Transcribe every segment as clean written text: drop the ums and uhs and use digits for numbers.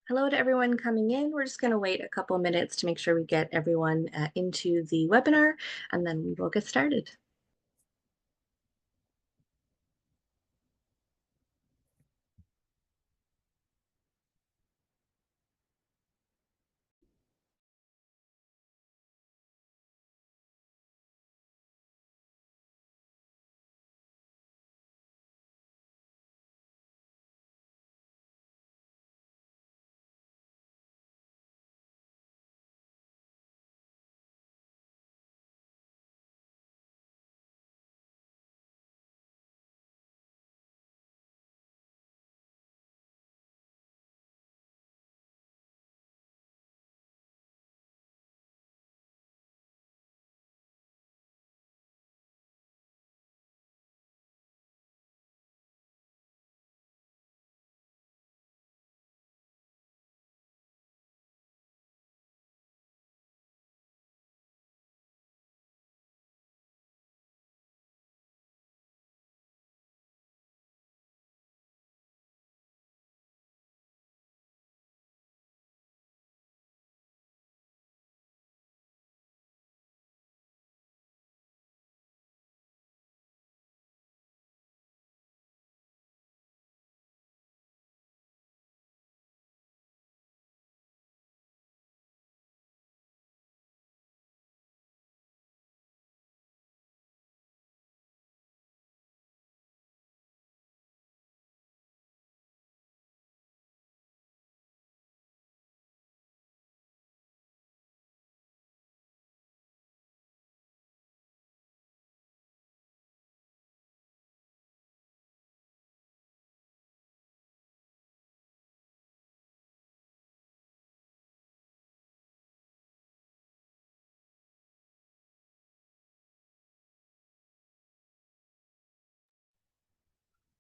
Hello to everyone coming in. We're just going to wait a couple minutes to make sure we get everyone into the webinar, and then we will get started.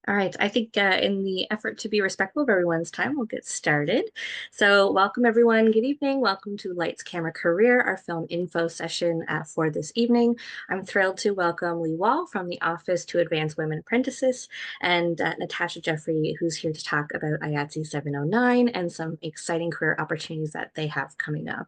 All right, I think in the effort to be respectful of everyone's time, we'll get started. So welcome everyone, good evening. Welcome to Lights, Camera, Career, our film info session for this evening. I'm thrilled to welcome Lee Wall from the Office to Advance Women Apprentices and Natasha Jeffery, who's here to talk about IATSE 709 and some exciting career opportunities that they have coming up.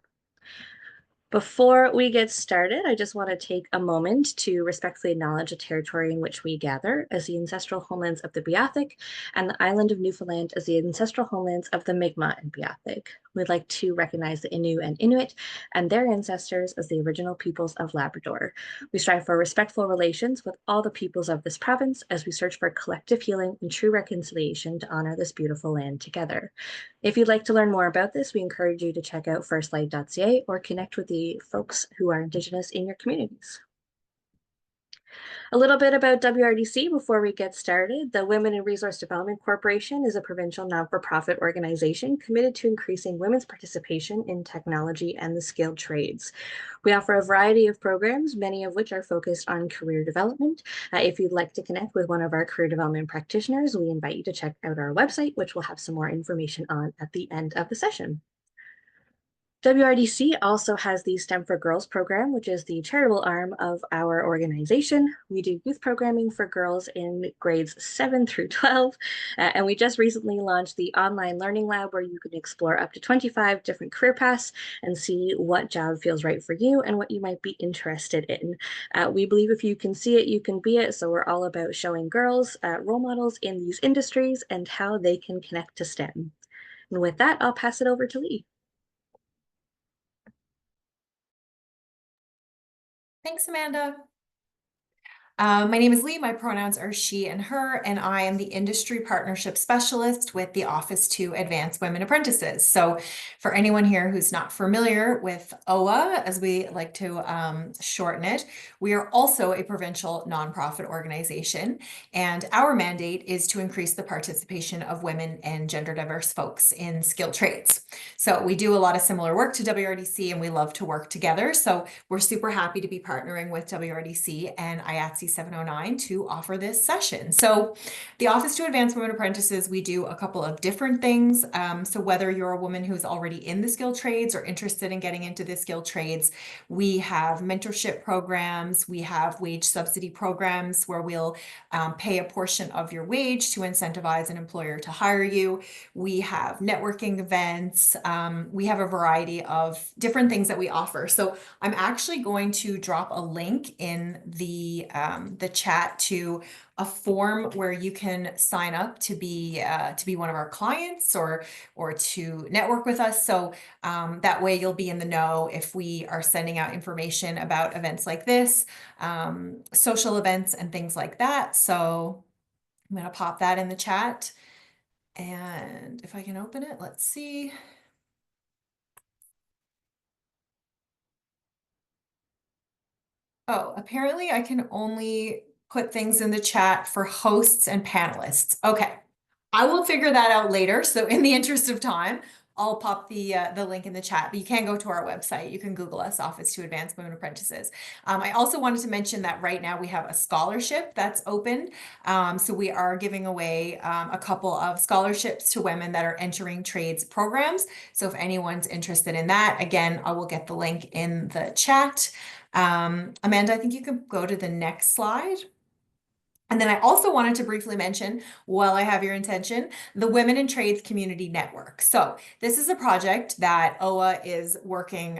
Before we get started, I just want to take a moment to respectfully acknowledge the territory in which we gather as the ancestral homelands of the Beothuk and the island of Newfoundland as the ancestral homelands of the Mi'kmaq and Beothuk. We'd like to recognize the Innu and Inuit and their ancestors as the original peoples of Labrador. We strive for respectful relations with all the peoples of this province as we search for collective healing and true reconciliation to honor this beautiful land together. If you'd like to learn more about this, we encourage you to check out firstlight.ca or connect with the folks who are Indigenous in your communities. A little bit about WRDC before we get started. The Women in Resource Development Corporation is a provincial non-for-profit organization committed to increasing women's participation in technology and the skilled trades. We offer a variety of programs, many of which are focused on career development. If you'd like to connect with one of our career development practitioners, we invite you to check out our website, which we'll have some more information on at the end of the session. WRDC also has the STEM for Girls program, which is the charitable arm of our organization. We do youth programming for girls in grades 7 through 12. And we just recently launched the online learning lab where you can explore up to 25 different career paths and see what job feels right for you and what you might be interested in. We believe if you can see it, you can be it. So we're all about showing girls role models in these industries and how they can connect to STEM. And with that, I'll pass it over to Lee. Thanks, Amanda. My name is Lee. My pronouns are she and her, and I am the Industry Partnership Specialist with the Office to Advance Women Apprentices. So for anyone here who's not familiar with OAWA, as we like to shorten it, we are also a provincial nonprofit organization, and our mandate is to increase the participation of women and gender diverse folks in skilled trades. So we do a lot of similar work to WRDC, and we love to work together. So we're super happy to be partnering with WRDC and IATSE WRDC 709 to offer this session. So the Office to Advance Women Apprentices, we do a couple of different things. So whether you're a woman who's already in the skilled trades or interested in getting into the skilled trades, we have mentorship programs, we have wage subsidy programs where we'll pay a portion of your wage to incentivize an employer to hire you. We have networking events. We have a variety of different things that we offer. So I'm actually going to drop a link in the chat to a form where you can sign up to be one of our clients or to network with us. So that way you'll be in the know if we are sending out information about events like this, social events and things like that. So I'm going to pop that in the chat. And if I can open it, let's see. Oh, apparently I can only put things in the chat for hosts and panelists. Okay, I will figure that out later. So in the interest of time, I'll pop the link in the chat, but you can go to our website. You can Google us, Office to Advance Women Apprentices. I also wanted to mention that right now we have a scholarship that's open. So we are giving away a couple of scholarships to women that are entering trades programs. So if anyone's interested in that, again, I will get the link in the chat. Amanda, I think you can go to the next slide. And then I also wanted to briefly mention, while I have your attention, the Women in Trades Community Network. So this is a project that OAWA is working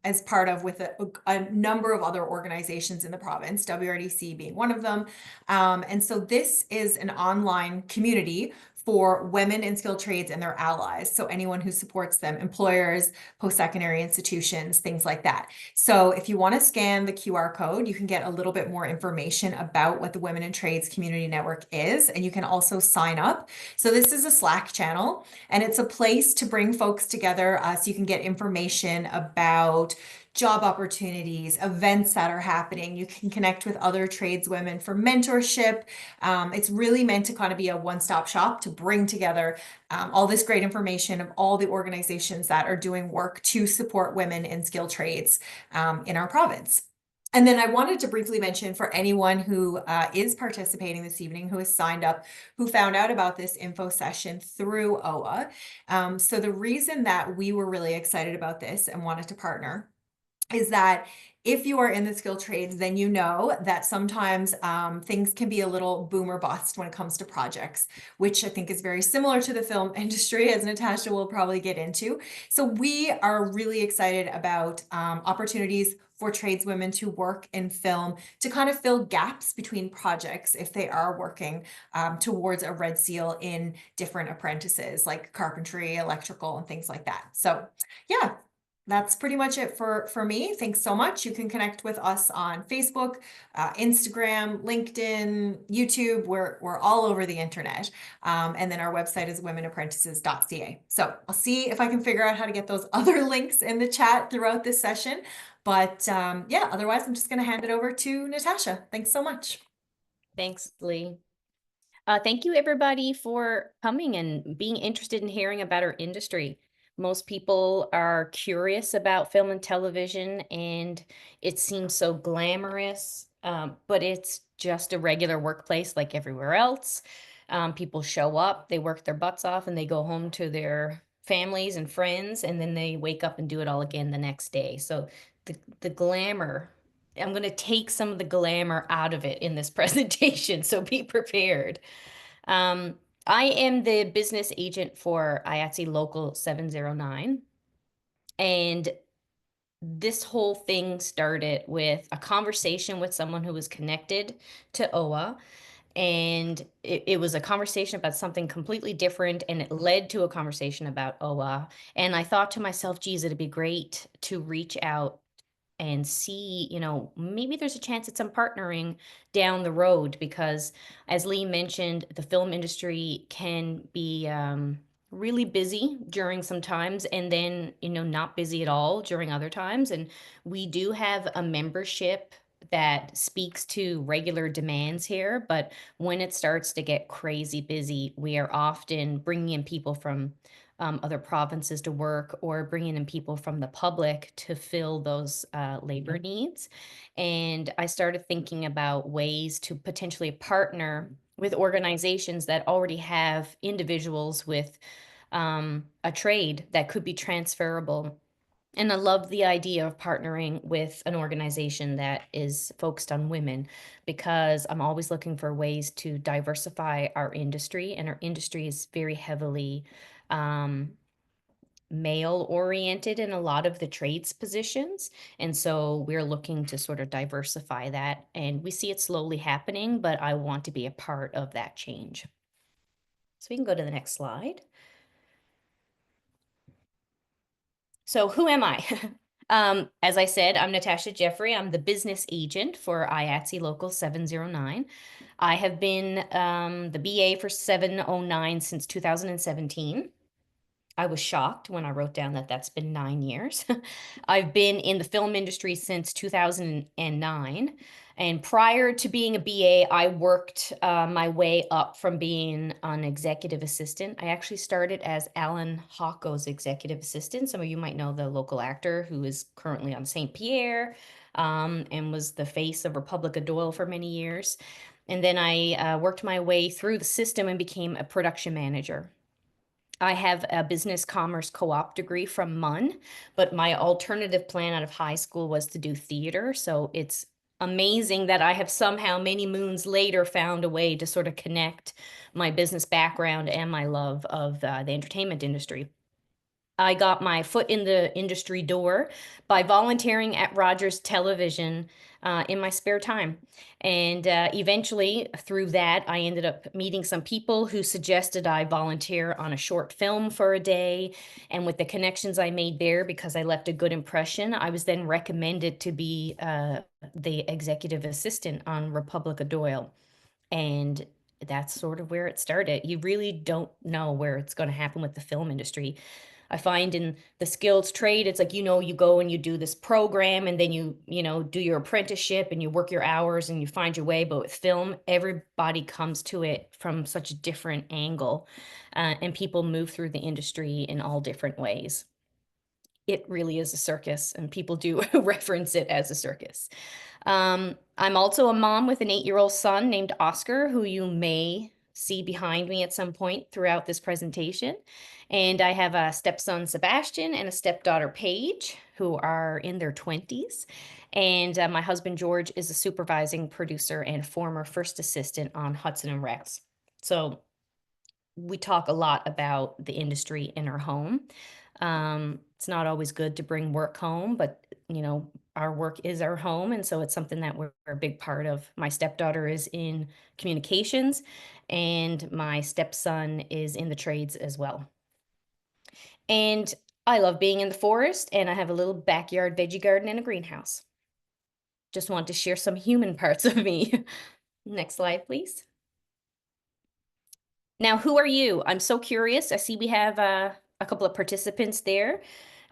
as part of with a number of other organizations in the province, WRDC being one of them. And so this is an online community for women in skilled trades and their allies. So anyone who supports them, employers, post-secondary institutions, things like that. So if you want to scan the QR code, you can get a little bit more information about what the Women in Trades Community Network is, and you can also sign up. So this is a Slack channel, and it's a place to bring folks together so you can get information about job opportunities, events that are happening. You can connect with other tradeswomen for mentorship. It's really meant to kind of be a one-stop shop to bring together all this great information of all the organizations that are doing work to support women in skilled trades in our province. And then I wanted to briefly mention for anyone who is participating this evening, who has signed up, who found out about this info session through OAWA. So the reason that we were really excited about this and wanted to partner is that if you are in the skilled trades, then you know that sometimes things can be a little boom or bust when it comes to projects, which I think is very similar to the film industry, as Natasha will probably get into. So we are really excited about opportunities for tradeswomen to work in film to kind of fill gaps between projects if they are working towards a red seal in different apprentices like carpentry, electrical, and things like that. So yeah, that's pretty much it for me. Thanks so much. You can connect with us on Facebook, Instagram, LinkedIn, YouTube. We're all over the internet. And then our website is womenapprentices.ca. So I'll see if I can figure out how to get those other links in the chat throughout this session. But yeah, otherwise I'm just going to hand it over to Natasha. Thanks so much. Thanks, Lee. Thank you, everybody, for coming and being interested in hearing about our industry. Most people are curious about film and television, and it seems so glamorous, but it's just a regular workplace like everywhere else. People show up, they work their butts off, and they go home to their families and friends, and then they wake up and do it all again the next day. So the glamour, I'm going to take some of the glamour out of it in this presentation, so be prepared. I am the business agent for IATSE Local 709, and this whole thing started with a conversation with someone who was connected to OAWA, and it was a conversation about something completely different, and it led to a conversation about OAWA. And I thought to myself, geez, it'd be great to reach out and see, maybe there's a chance at some partnering down the road, because as Lee mentioned, the film industry can be really busy during some times, and then, not busy at all during other times. And we do have a membership that speaks to regular demands here, but when it starts to get crazy busy, we are often bringing in people from other provinces to work, or bringing in people from the public to fill those labor needs. And I started thinking about ways to potentially partner with organizations that already have individuals with a trade that could be transferable. And I love the idea of partnering with an organization that is focused on women, because I'm always looking for ways to diversify our industry. And our industry is very heavily male oriented in a lot of the trades positions. And so we're looking to sort of diversify that. And we see it slowly happening, but I want to be a part of that change. So we can go to the next slide. So who am I? As I said, I'm Natasha Jeffery. I'm the business agent for IATSE Local 709. I have been the BA for 709 since 2017. I was shocked when I wrote down that that's been 9 years. I've been in the film industry since 2009. And prior to being a BA, I worked my way up from being an executive assistant. I actually started as Alan Hocko's executive assistant. Some of you might know the local actor who is currently on St. Pierre and was the face of Republic of Doyle for many years. And then I worked my way through the system and became a production manager. I have a business commerce co-op degree from MUN, but my alternative plan out of high school was to do theater. So it's amazing that I have somehow many moons later found a way to sort of connect my business background and my love of the entertainment industry. I got my foot in the industry door by volunteering at Rogers Television in my spare time. And eventually, through that, I ended up meeting some people who suggested I volunteer on a short film for a day. And with the connections I made there, because I left a good impression, I was then recommended to be the executive assistant on Republic of Doyle. And that's sort of where it started. You really don't know where it's going to happen with the film industry. I find in the skills trade, it's like, you go and you do this program, and then you do your apprenticeship and you work your hours and you find your way. But with film, everybody comes to it from such a different angle, and people move through the industry in all different ways. It really is a circus, and people do reference it as a circus. I'm also a mom with an 8-year-old son named Oscar, who you may see behind me at some point throughout this presentation. And I have a stepson, Sebastian, and a stepdaughter, Paige, who are in their 20s. And my husband, George, is a supervising producer and former first assistant on Hudson and Rex. So we talk a lot about the industry in our home. It's not always good to bring work home, but our work is our home. And so it's something that we're a big part of. My stepdaughter is in communications, and my stepson is in the trades as well. And I love being in the forest, and I have a little backyard veggie garden and a greenhouse. Just want to share some human parts of me. Next slide, please. Now, who are you? I'm so curious. I see we have a couple of participants there,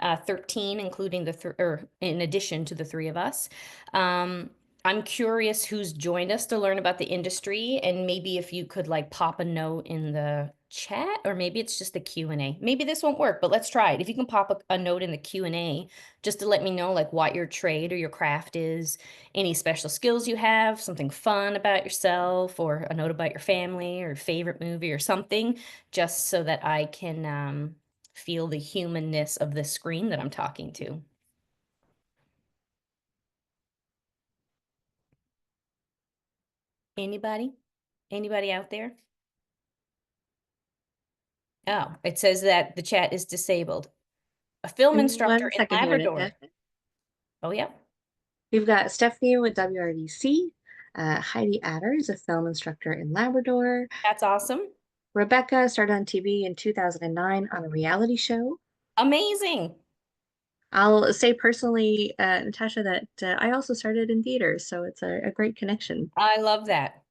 13, including or in addition to the 3 of us. I'm curious who's joined us to learn about the industry, and maybe if you could pop a note in the chat, or maybe it's just the Q&A. Maybe this won't work, but let's try it. If you can pop a note in the Q&A just to let me know what your trade or your craft is, any special skills you have, something fun about yourself, or a note about your family or favorite movie or something, just so that I can feel the humanness of the screen that I'm talking to. Anybody? Anybody out there? Oh, it says that the chat is disabled. A film instructor One in second here, Labrador. Natasha. Oh, yeah. We've got Stephanie with WRDC. Heidi Adder is a film instructor in Labrador. That's awesome. Rebecca started on TV in 2009 on a reality show. Amazing. I'll say personally, Natasha, that I also started in theater, so it's a great connection. I love that.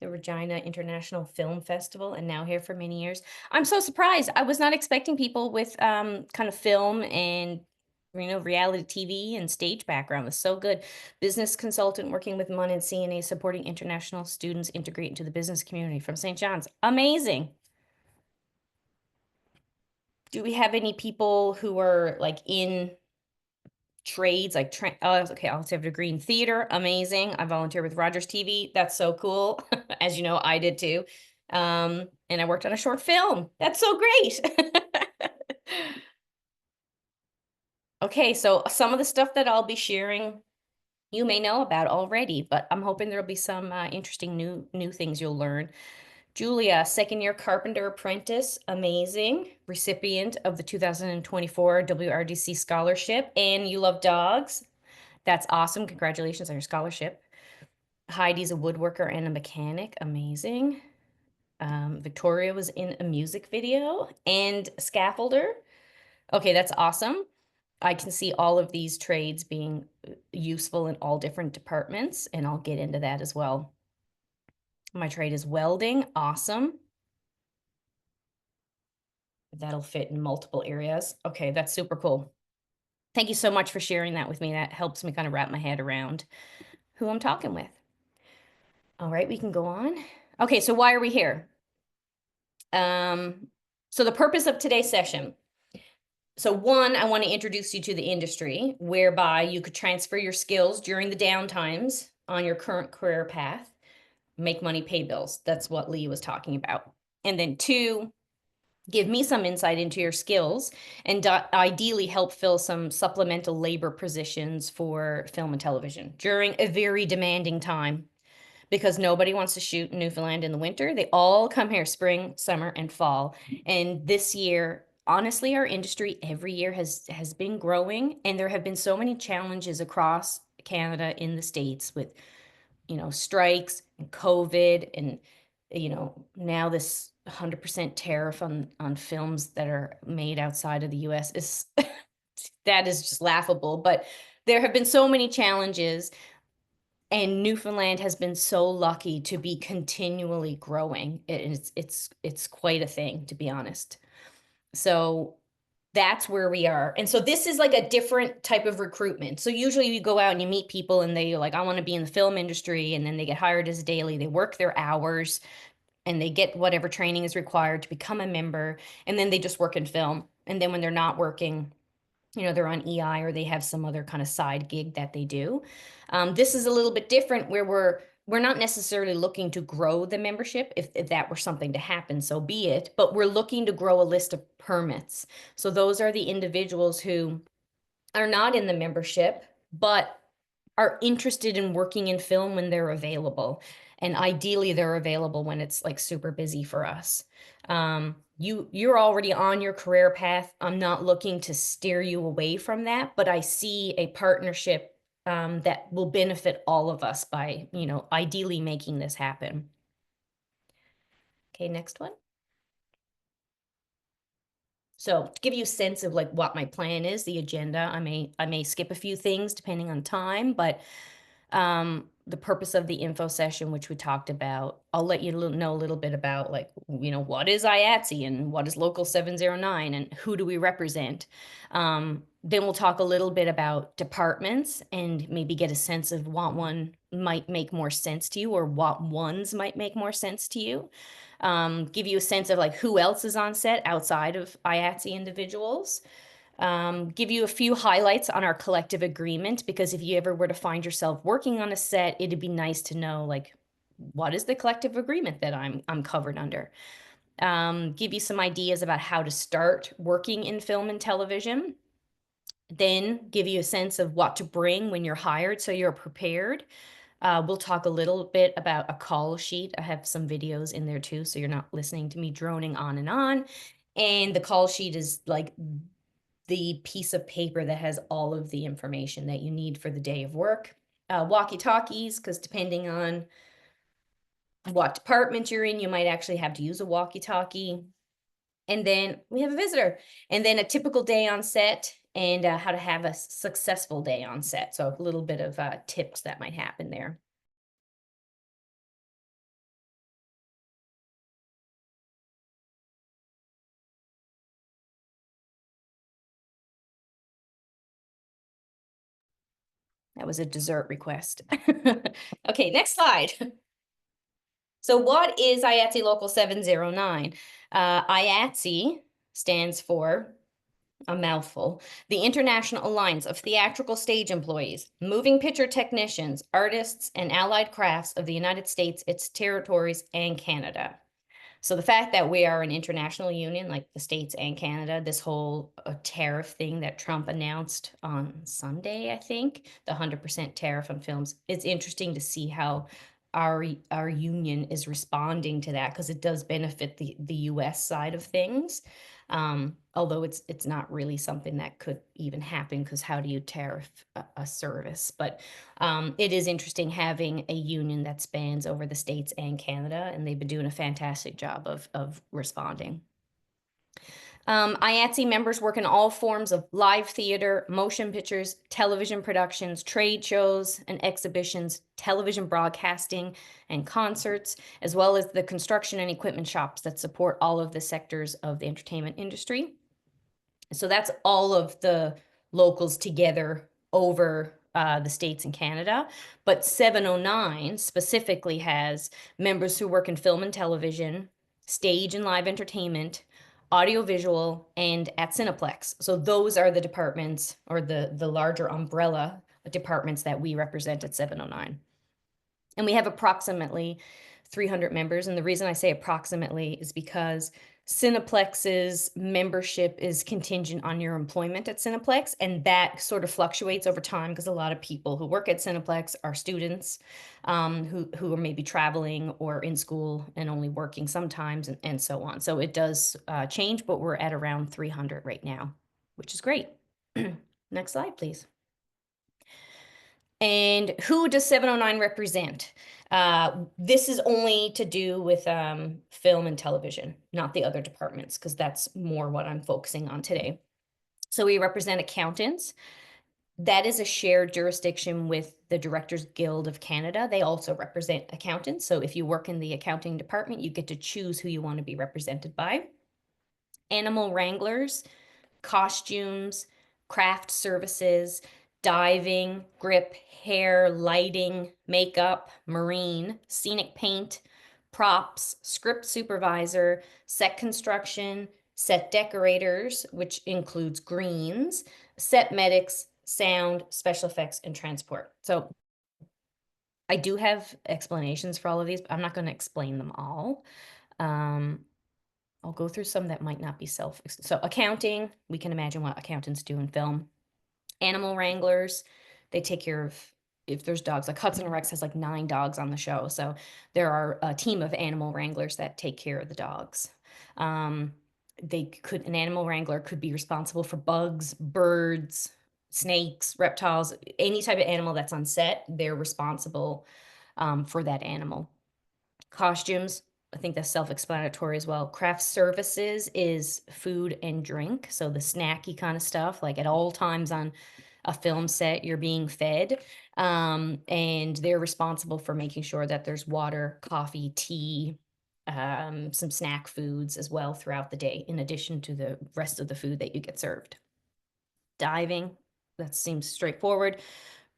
The Regina International Film Festival, and now here for many years. I'm so surprised. I was not expecting people with kind of film and reality TV and stage background. Was so good. Business consultant working with MUN and CNA, supporting international students integrate into the business community from St. John's. Amazing. Do we have any people who are like in trades, like oh, okay, I'll have a degree in theater, amazing. I volunteer with Rogers TV, that's so cool. As you know, I did too. And I worked on a short film, that's so great. Okay, so some of the stuff that I'll be sharing you may know about already, but I'm hoping there'll be some interesting new things you'll learn. Julia, second-year carpenter apprentice, amazing. Recipient of the 2024 WRDC scholarship, and you love dogs. That's awesome. Congratulations on your scholarship. Heidi's a woodworker and a mechanic, amazing. Victoria was in a music video and a scaffolder. Okay, that's awesome. I can see all of these trades being useful in all different departments, and I'll get into that as well. My trade is welding, awesome. That'll fit in multiple areas. Okay, that's super cool. Thank you so much for sharing that with me. That helps me kind of wrap my head around who I'm talking with. All right, we can go on. Okay, so why are we here? So the purpose of today's session. So one, I want to introduce you to the industry whereby you could transfer your skills during the downtimes on your current career path, make money, pay bills. That's what Lee was talking about. And then two, give me some insight into your skills and ideally help fill some supplemental labor positions for film and television during a very demanding time, because nobody wants to shoot in Newfoundland in the winter. They all come here spring, summer, and fall. And this year, honestly, our industry every year has been growing, and there have been so many challenges across Canada in the States with, strikes and COVID and, now this 100% tariff on films that are made outside of the US is that is just laughable. But there have been so many challenges, and Newfoundland has been so lucky to be continually growing. It's quite a thing, to be honest. So that's where we are. And so this is like a different type of recruitment. So usually you go out and you meet people and they're like, I want to be in the film industry. And then they get hired as a daily, they work their hours and they get whatever training is required to become a member. And then they just work in film. And then when they're not working, they're on EI or they have some other kind of side gig that they do. This is a little bit different where we're not necessarily looking to grow the membership. If that were something to happen, so be it. But we're looking to grow a list of permits. So those are the individuals who are not in the membership, but are interested in working in film when they're available. And ideally they're available when it's like super busy for us. You're already on your career path. I'm not looking to steer you away from that, but I see a partnership that will benefit all of us by, ideally making this happen. Okay, next one. So to give you a sense of like what my plan is, the agenda, I may skip a few things depending on time, but the purpose of the info session, which we talked about, I'll let you know a little bit about like, what is IATSE and what is Local 709 and who do we represent? Then we'll talk a little bit about departments and maybe get a sense of what one might make more sense to you or what ones might make more sense to you. Give you a sense of like who else is on set outside of IATSE individuals. Give you a few highlights on our collective agreement, because if you ever were to find yourself working on a set, it'd be nice to know like, what is the collective agreement that I'm covered under? Give you some ideas about how to start working in film and television. Then give you a sense of what to bring when you're hired so you're prepared. We'll talk a little bit about a call sheet. I have some videos in there too, so you're not listening to me droning on and on. And the call sheet is like the piece of paper that has all of the information that you need for the day of work. Walkie-talkies, because depending on what department you're in, you might actually have to use a walkie-talkie. And then we have a visitor. And then a typical day on set and how to have a successful day on set. So a little bit of tips that might happen there. That was a dessert request. Okay, next slide. So what is IATSE Local 709? IATSE stands for a mouthful, the International Alliance of Theatrical Stage Employees, Moving Picture Technicians, Artists, and Allied Crafts of the United States, its territories, and Canada. So the fact that we are an international union, like the States and Canada, this whole tariff thing that Trump announced on Sunday, I think, the 100% tariff on films, it's interesting to see how our union is responding to that, because it does benefit the US side of things. Although it's not really something that could even happen, because how do you tariff a service? But it is interesting having a union that spans over the States and Canada, and they've been doing a fantastic job of responding. IATSE members work in all forms of live theater, motion pictures, television productions, trade shows and exhibitions, television broadcasting and concerts, as well as the construction and equipment shops that support all of the sectors of the entertainment industry. So that's all of the locals together over the States and Canada. But 709 specifically has members who work in film and television, stage and live entertainment, audiovisual, and at Cineplex. So those are the departments, or the larger umbrella departments that we represent at 709. And we have approximately 300 members. And the reason I say approximately is because Cineplex's membership is contingent on your employment at Cineplex, and that sort of fluctuates over time, because a lot of people who work at Cineplex are students who are maybe traveling or in school and only working sometimes, and so on. So it does change, but we're at around 300 right now, which is great. Next slide, please. And who does 709 represent? This is only to do with film and television, not the other departments, because that's more what I'm focusing on today. So we represent accountants. That is a shared jurisdiction with the Directors Guild of Canada. They also represent accountants. So if you work in the accounting department, you get to choose who you want to be represented by. Animal wranglers, costumes, craft services, diving, grip, hair, lighting, makeup, marine, scenic paint, props, script supervisor, set construction, set decorators, which includes greens, set medics, sound, special effects, and transport. So I do have explanations for all of these, but I'm not going to explain them all. I'll go through some that might not be so accounting, we can imagine what accountants do in film. Animal wranglers, they take care of, if there's dogs, like Hudson Rex has like 9 dogs on the show. So there are a team of animal wranglers that take care of the dogs. An animal wrangler could be responsible for bugs, birds, snakes, reptiles, any type of animal that's on set, they're responsible for that animal. Costumes, I think that's self-explanatory as well. Craft services is food and drink. So the snacky kind of stuff, like at all times on a film set, you're being fed. And they're responsible for making sure that there's water, coffee, tea, some snack foods as well throughout the day, in addition to the rest of the food that you get served. Diving, that seems straightforward.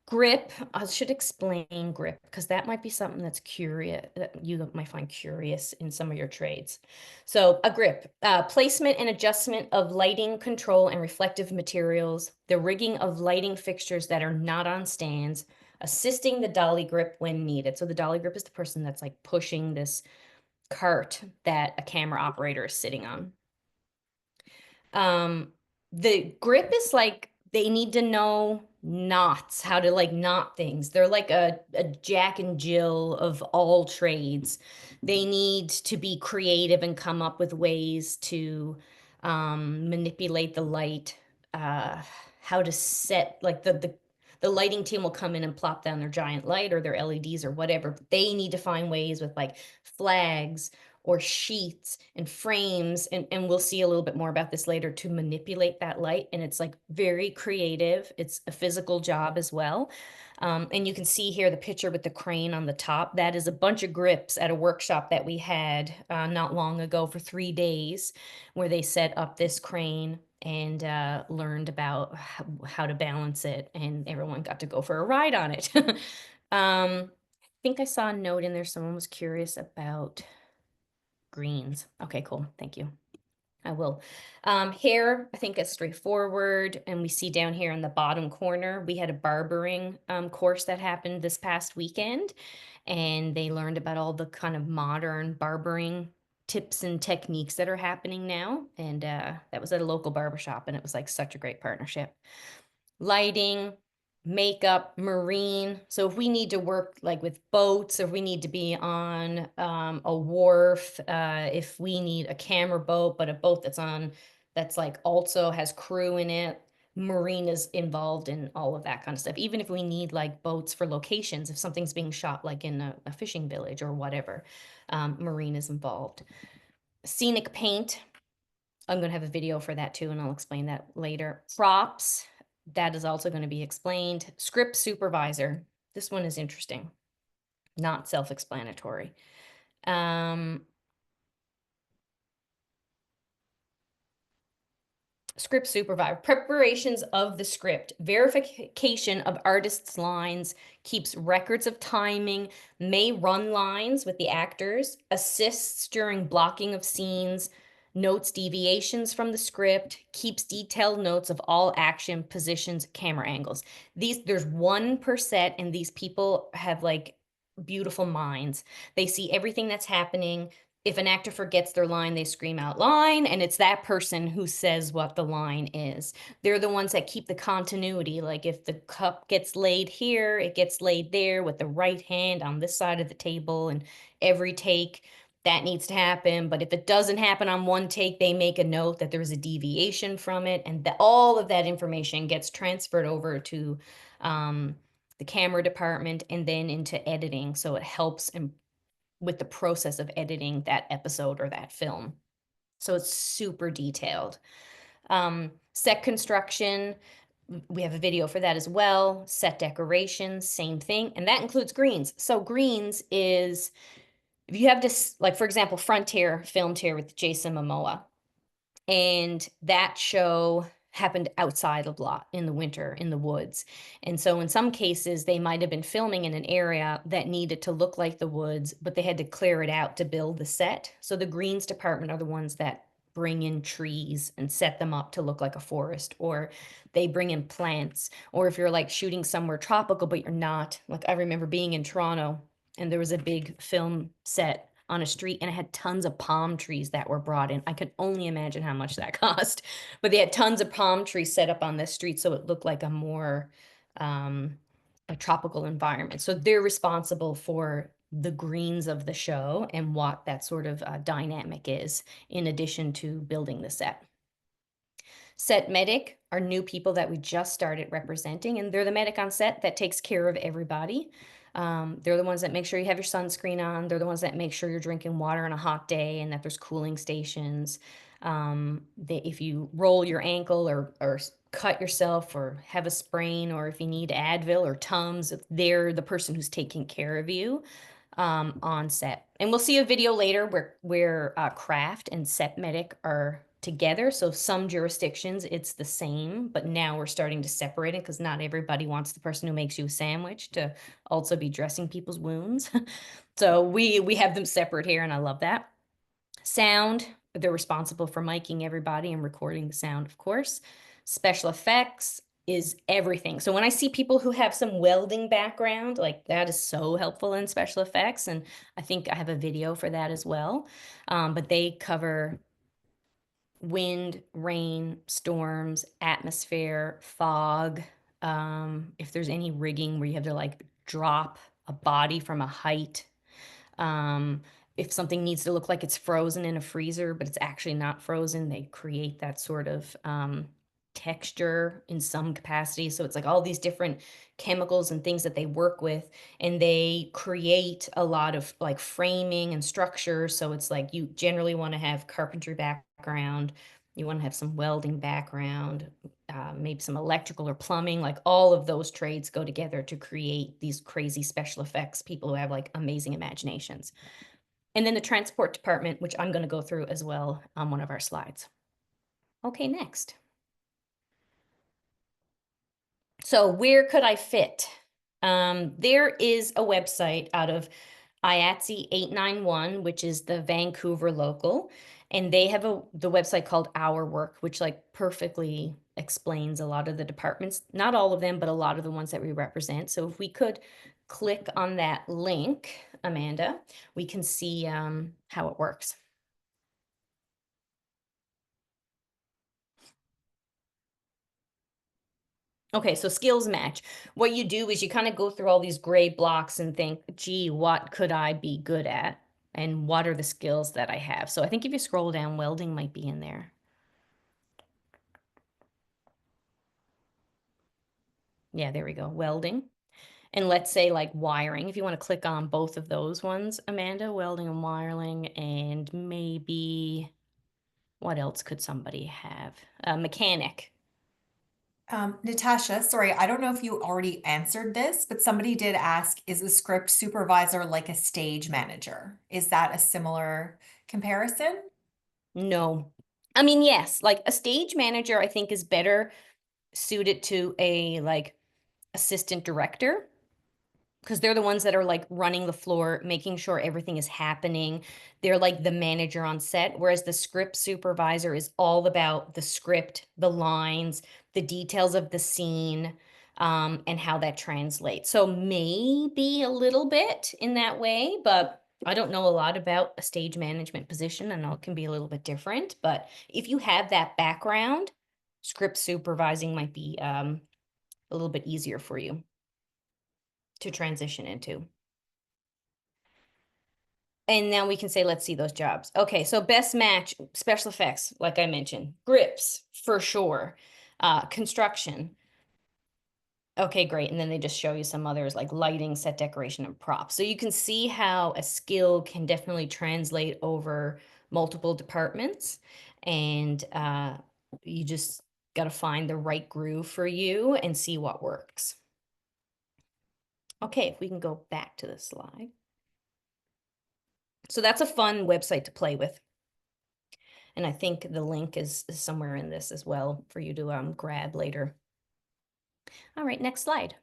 Grip, I should explain grip, because that might be something that's curious, that you might find curious in some of your trades. So a grip, placement and adjustment of lighting control and reflective materials, the rigging of lighting fixtures that are not on stands, assisting the dolly grip when needed. So the dolly grip is the person that's like pushing this cart that a camera operator is sitting on. The grip is like, they need to know knots, how to like knot things. They're like a Jack and Jill of all trades. They need to be creative and come up with ways to manipulate the light, how to set, like the lighting team will come in and plop down their giant light or their LEDs or whatever. But they need to find ways with like flags or sheets and frames, and we'll see a little bit more about this later, to manipulate that light. And it's like very creative. It's a physical job as well. And you can see here the picture with the crane on the top. That is a bunch of grips at a workshop that we had not long ago for 3 days, where they set up this crane and learned about how to balance it, and everyone got to go for a ride on it. I think I saw a note in there, someone was curious about greens. Okay, cool. Thank you. I will. Hair, I think is straightforward. And we see down here in the bottom corner, we had a barbering course that happened this past weekend. And they learned about all the kind of modern barbering tips and techniques that are happening now. And that was at a local barbershop, and it was like such a great partnership. Lighting, makeup, marine. So if we need to work like with boats, or if we need to be on a wharf, if we need a camera boat, but a boat that's like also has crew in it, marine is involved in all of that kind of stuff. Even if we need like boats for locations, if something's being shot like in a fishing village or whatever, marine is involved. Scenic paint, I'm going to have a video for that too, and I'll explain that later. Props, that is also going to be explained. Script supervisor, this one is interesting, not self-explanatory. Script supervisor, preparations of the script, verification of artists' lines, keeps records of timing, may run lines with the actors, assists during blocking of scenes, notes deviations from the script, keeps detailed notes of all action, positions, camera angles. There's one per set, and these people have like beautiful minds. They see everything that's happening. If an actor forgets their line, they scream out line, and it's that person who says what the line is. They're the ones that keep the continuity. Like if the cup gets laid here, it gets laid there with the right hand on this side of the table, and every take that needs to happen. But if it doesn't happen on one take, they make a note that there's a deviation from it, and all of that information gets transferred over to the camera department and then into editing. So it helps with the process of editing that episode or that film. So it's super detailed. Set construction, we have a video for that as well. Set decorations, same thing. And that includes greens. So greens is, if you have this, like for example, Frontier filmed here with Jason Momoa. And that show happened outside a lot in the winter in the woods. And so in some cases, they might have been filming in an area that needed to look like the woods, but they had to clear it out to build the set. So the greens department are the ones that bring in trees and set them up to look like a forest, or they bring in plants. Or if you're like shooting somewhere tropical, but you're not, like I remember being in Toronto and there was a big film set on a street, and it had tons of palm trees that were brought in. I could only imagine how much that cost, but they had tons of palm trees set up on this street, so it looked like a more a tropical environment. So they're responsible for the greens of the show and what that sort of dynamic is, in addition to building the set. Set medic are new people that we just started representing, and they're the medic on set that takes care of everybody. They're the ones that make sure you have your sunscreen on. They're the ones that make sure you're drinking water on a hot day and that there's cooling stations. If you roll your ankle or cut yourself or have a sprain, or if you need Advil or Tums, they're the person who's taking care of you on set. And we'll see a video later where craft and set medic are together. So some jurisdictions it's the same, but now we're starting to separate it because not everybody wants the person who makes you a sandwich to also be dressing people's wounds. So we have them separate here, and I love that. Sound, they're responsible for miking everybody and recording the sound, of course. Special effects is everything. So when I see people who have some welding background, like that is so helpful in special effects. And I think I have a video for that as well. But they cover wind, rain, storms, atmosphere, fog. If there's any rigging where you have to like drop a body from a height. If something needs to look like it's frozen in a freezer, but it's actually not frozen, they create that sort of texture in some capacity. So it's like all these different chemicals and things that they work with, and they create a lot of like framing and structure. So it's like you generally want to have carpentry background, you want to have some welding background, maybe some electrical or plumbing. Like all of those trades go together to create these crazy special effects, people who have like amazing imaginations. And then the transport department, which I'm going to go through as well on one of our slides. Okay, next. So where could I fit? There is a website out of IATSE 891, which is the Vancouver local, And they have the website called Our Work, which like perfectly explains a lot of the departments, not all of them, but a lot of the ones that we represent. So if we could click on that link, Amanda, we can see how it works. Okay, so skills match. What you do is you kind of go through all these gray blocks and think, gee, what could I be good at? And what are the skills that I have? So I think if you scroll down, welding might be in there. Yeah, there we go, welding. And let's say like wiring, if you want to click on both of those ones, Amanda, welding and wiring, and maybe what else could somebody have? A mechanic. Natasha, sorry, I don't know if you already answered this, but somebody did ask, is a script supervisor like a stage manager? Is that a similar comparison? No. I mean, yes, like a stage manager, I think is better suited to a like assistant director, because they're the ones that are like running the floor, making sure everything is happening. They're like the manager on set, whereas the script supervisor is all about the script, the lines, the details of the scene, and how that translates. So maybe a little bit in that way, but I don't know a lot about a stage management position. I know it can be a little bit different, but if you have that background, script supervising might be a little bit easier for you to transition into. And now we can say, let's see those jobs. Okay, so best match, special effects, like I mentioned, grips for sure, construction. Okay, great. And then they just show you some others like lighting, set decoration, and props. So you can see how a skill can definitely translate over multiple departments. And you just got to find the right groove for you and see what works. Okay, if we can go back to the slide. So that's a fun website to play with. And I think the link is somewhere in this as well for you to grab later. All right, next slide.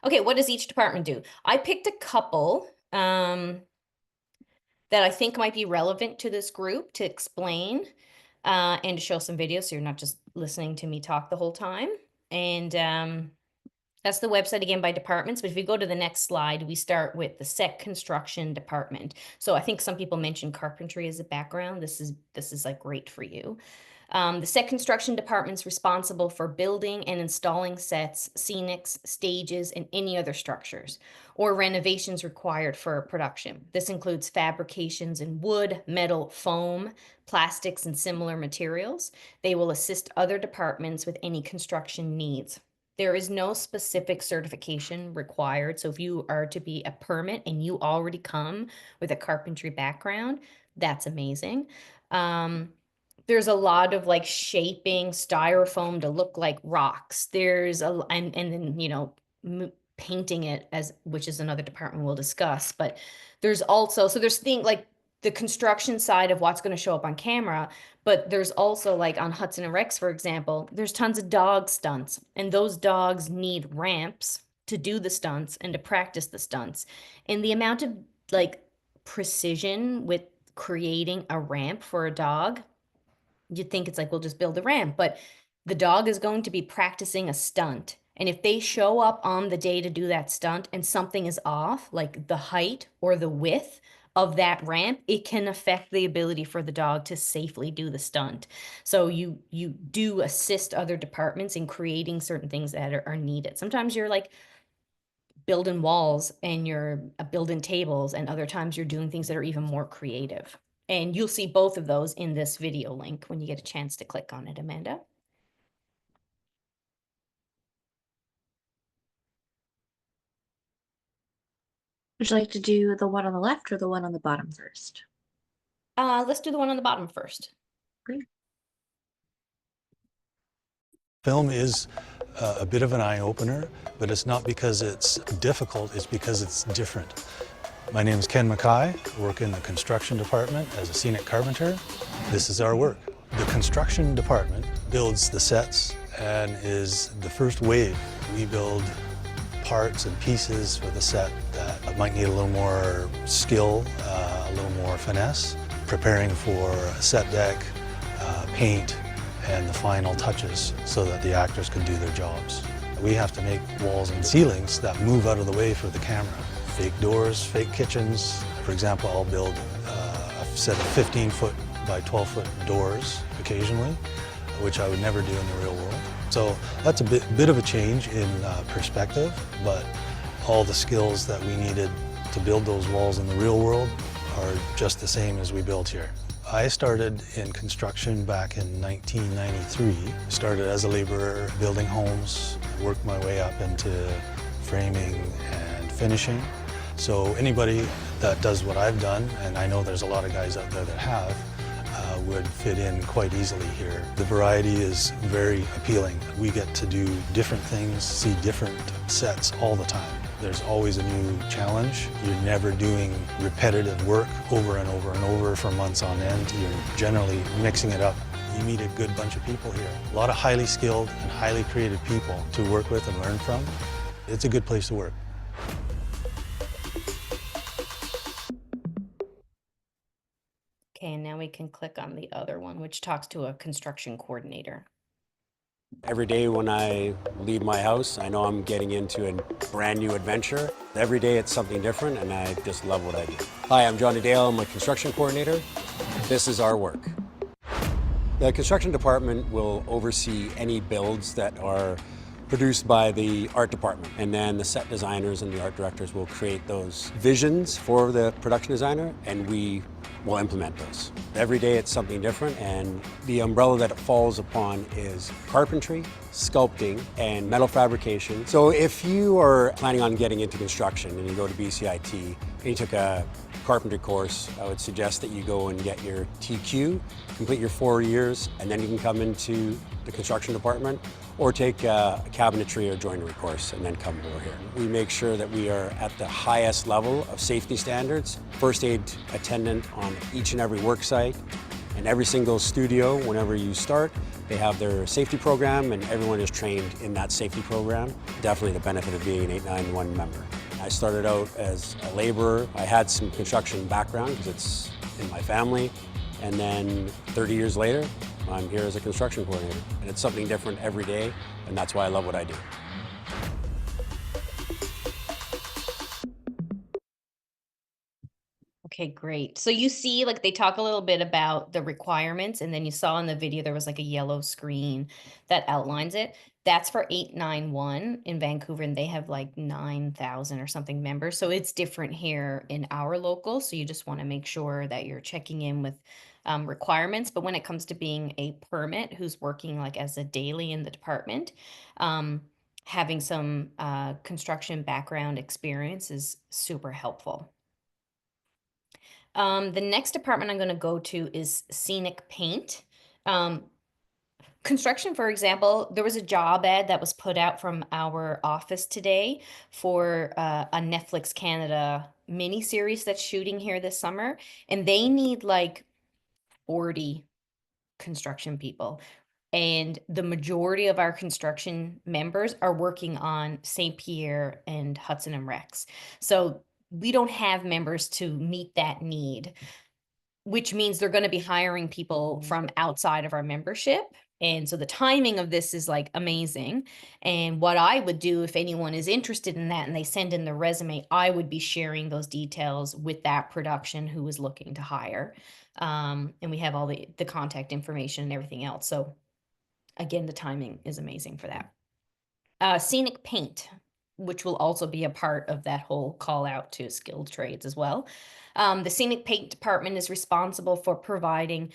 Okay, what does each department do? I picked a couple that I think might be relevant to this group to explain and to show some videos so you're not just listening to me talk the whole time. And that's the website again by departments. But if we go to the next slide, we start with the set construction department. So I think some people mentioned carpentry as a background. This is like great for you. The set construction department's responsible for building and installing sets, scenics, stages, and any other structures or renovations required for production. This includes fabrications in wood, metal, foam, plastics, and similar materials. They will assist other departments with any construction needs. There is no specific certification required. So if you are to be a permit and you already come with a carpentry background, that's amazing. There's a lot of like shaping styrofoam to look like rocks. And then, you know, painting it, as which is another department we'll discuss. But there's also, so there's things like the construction side of what's going to show up on camera, but there's also like on Hudson and Rex, for example, there's tons of dog stunts, and those dogs need ramps to do the stunts and to practice the stunts. And the amount of like precision with creating a ramp for a dog, you'd think it's like, we'll just build a ramp, but the dog is going to be practicing a stunt. And if they show up on the day to do that stunt and something is off, like the height or the width of that ramp, it can affect the ability for the dog to safely do the stunt. So you do assist other departments in creating certain things that are needed. Sometimes you're like building walls and you're building tables, and other times you're doing things that are even more creative. And you'll see both of those in this video link when you get a chance to click on it, Amanda. Would you like to do the one on the left or the one on the bottom first? Let's do the one on the bottom first. Great. Film is a bit of an eye-opener, but it's not because it's difficult, it's because it's different. My name is Ken Mackay. I work in the construction department as a scenic carpenter. This is our work. The construction department builds the sets and is the first wave. We build parts and pieces for the set that might need a little more skill, a little more finesse. preparing for set deck, paint, and the final touches so that the actors can do their jobs. We have to make walls and ceilings that move out of the way for the camera. Fake doors, fake kitchens. For example, I'll build a set of 15-foot by 12-foot doors occasionally, which I would never do in the real world. So that's a bit of a change in perspective, but all the skills that we needed to build those walls in the real world are just the same as we built here. I started in construction back in 1993. Started as a laborer building homes, worked my way up into framing and finishing. So anybody that does what I've done, and I know there's a lot of guys out there that have, would fit in quite easily here. The variety is very appealing. We get to do different things, see different sets all the time. There's always a new challenge. You're never doing repetitive work over and over and over for months on end. You're generally mixing it up. You meet a good bunch of people here. A lot of highly skilled and highly creative people to work with and learn from. It's a good place to work. Okay, and now we can click on the other one, which talks to a construction coordinator. Every day when I leave my house, I know I'm getting into a brand new adventure. Every day it's something different, and I just love what I do. Hi, I'm Johnny Dale. I'm a construction coordinator. This is our work. The construction department will oversee any builds that are produced by the art department, and then the set designers and the art directors will create those visions for the production designer, and we will implement those. Every day it's something different, and the umbrella that it falls upon is carpentry, sculpting, and metal fabrication. So if you are planning on getting into construction and you go to BCIT and you took a carpentry course, I would suggest that you go and get your TQ, complete your 4 years, and then you can come into the construction department, or take a cabinetry or joinery course and then come over here. We make sure that we are at the highest level of safety standards. First aid attendant on each and every work site, and every single studio, whenever you start, they have their safety program, and everyone is trained in that safety program. Definitely the benefit of being an 891 member. I started out as a laborer. I had some construction background because it's in my family, and then 30 years later, I'm here as a construction coordinator, and it's something different every day, and that's why I love what I do. Okay, great. So you see, like, they talk a little bit about the requirements, and then you saw in the video there was like a yellow screen that outlines it. That's for 891 in Vancouver, and they have like 9,000 or something members. So it's different here in our local. So you just want to make sure that you're checking in with requirements. But when it comes to being a permit who's working like as a daily in the department, having some construction background experience is super helpful. The next department I'm going to go to is scenic paint. Construction, for example, there was a job ad that was put out from our office today for a Netflix Canada miniseries that's shooting here this summer, and they need like 40 construction people. And the majority of our construction members are working on St. Pierre and Hudson and Rex. So we don't have members to meet that need, which means they're going to be hiring people from outside of our membership. And so the timing of this is like amazing. And what I would do if anyone is interested in that and they send in the resume, I would be sharing those details with that production who is looking to hire. And we have all the contact information and everything else. So again, the timing is amazing for that. Scenic paint, which will also be a part of that whole call out to skilled trades as well. The scenic paint department is responsible for providing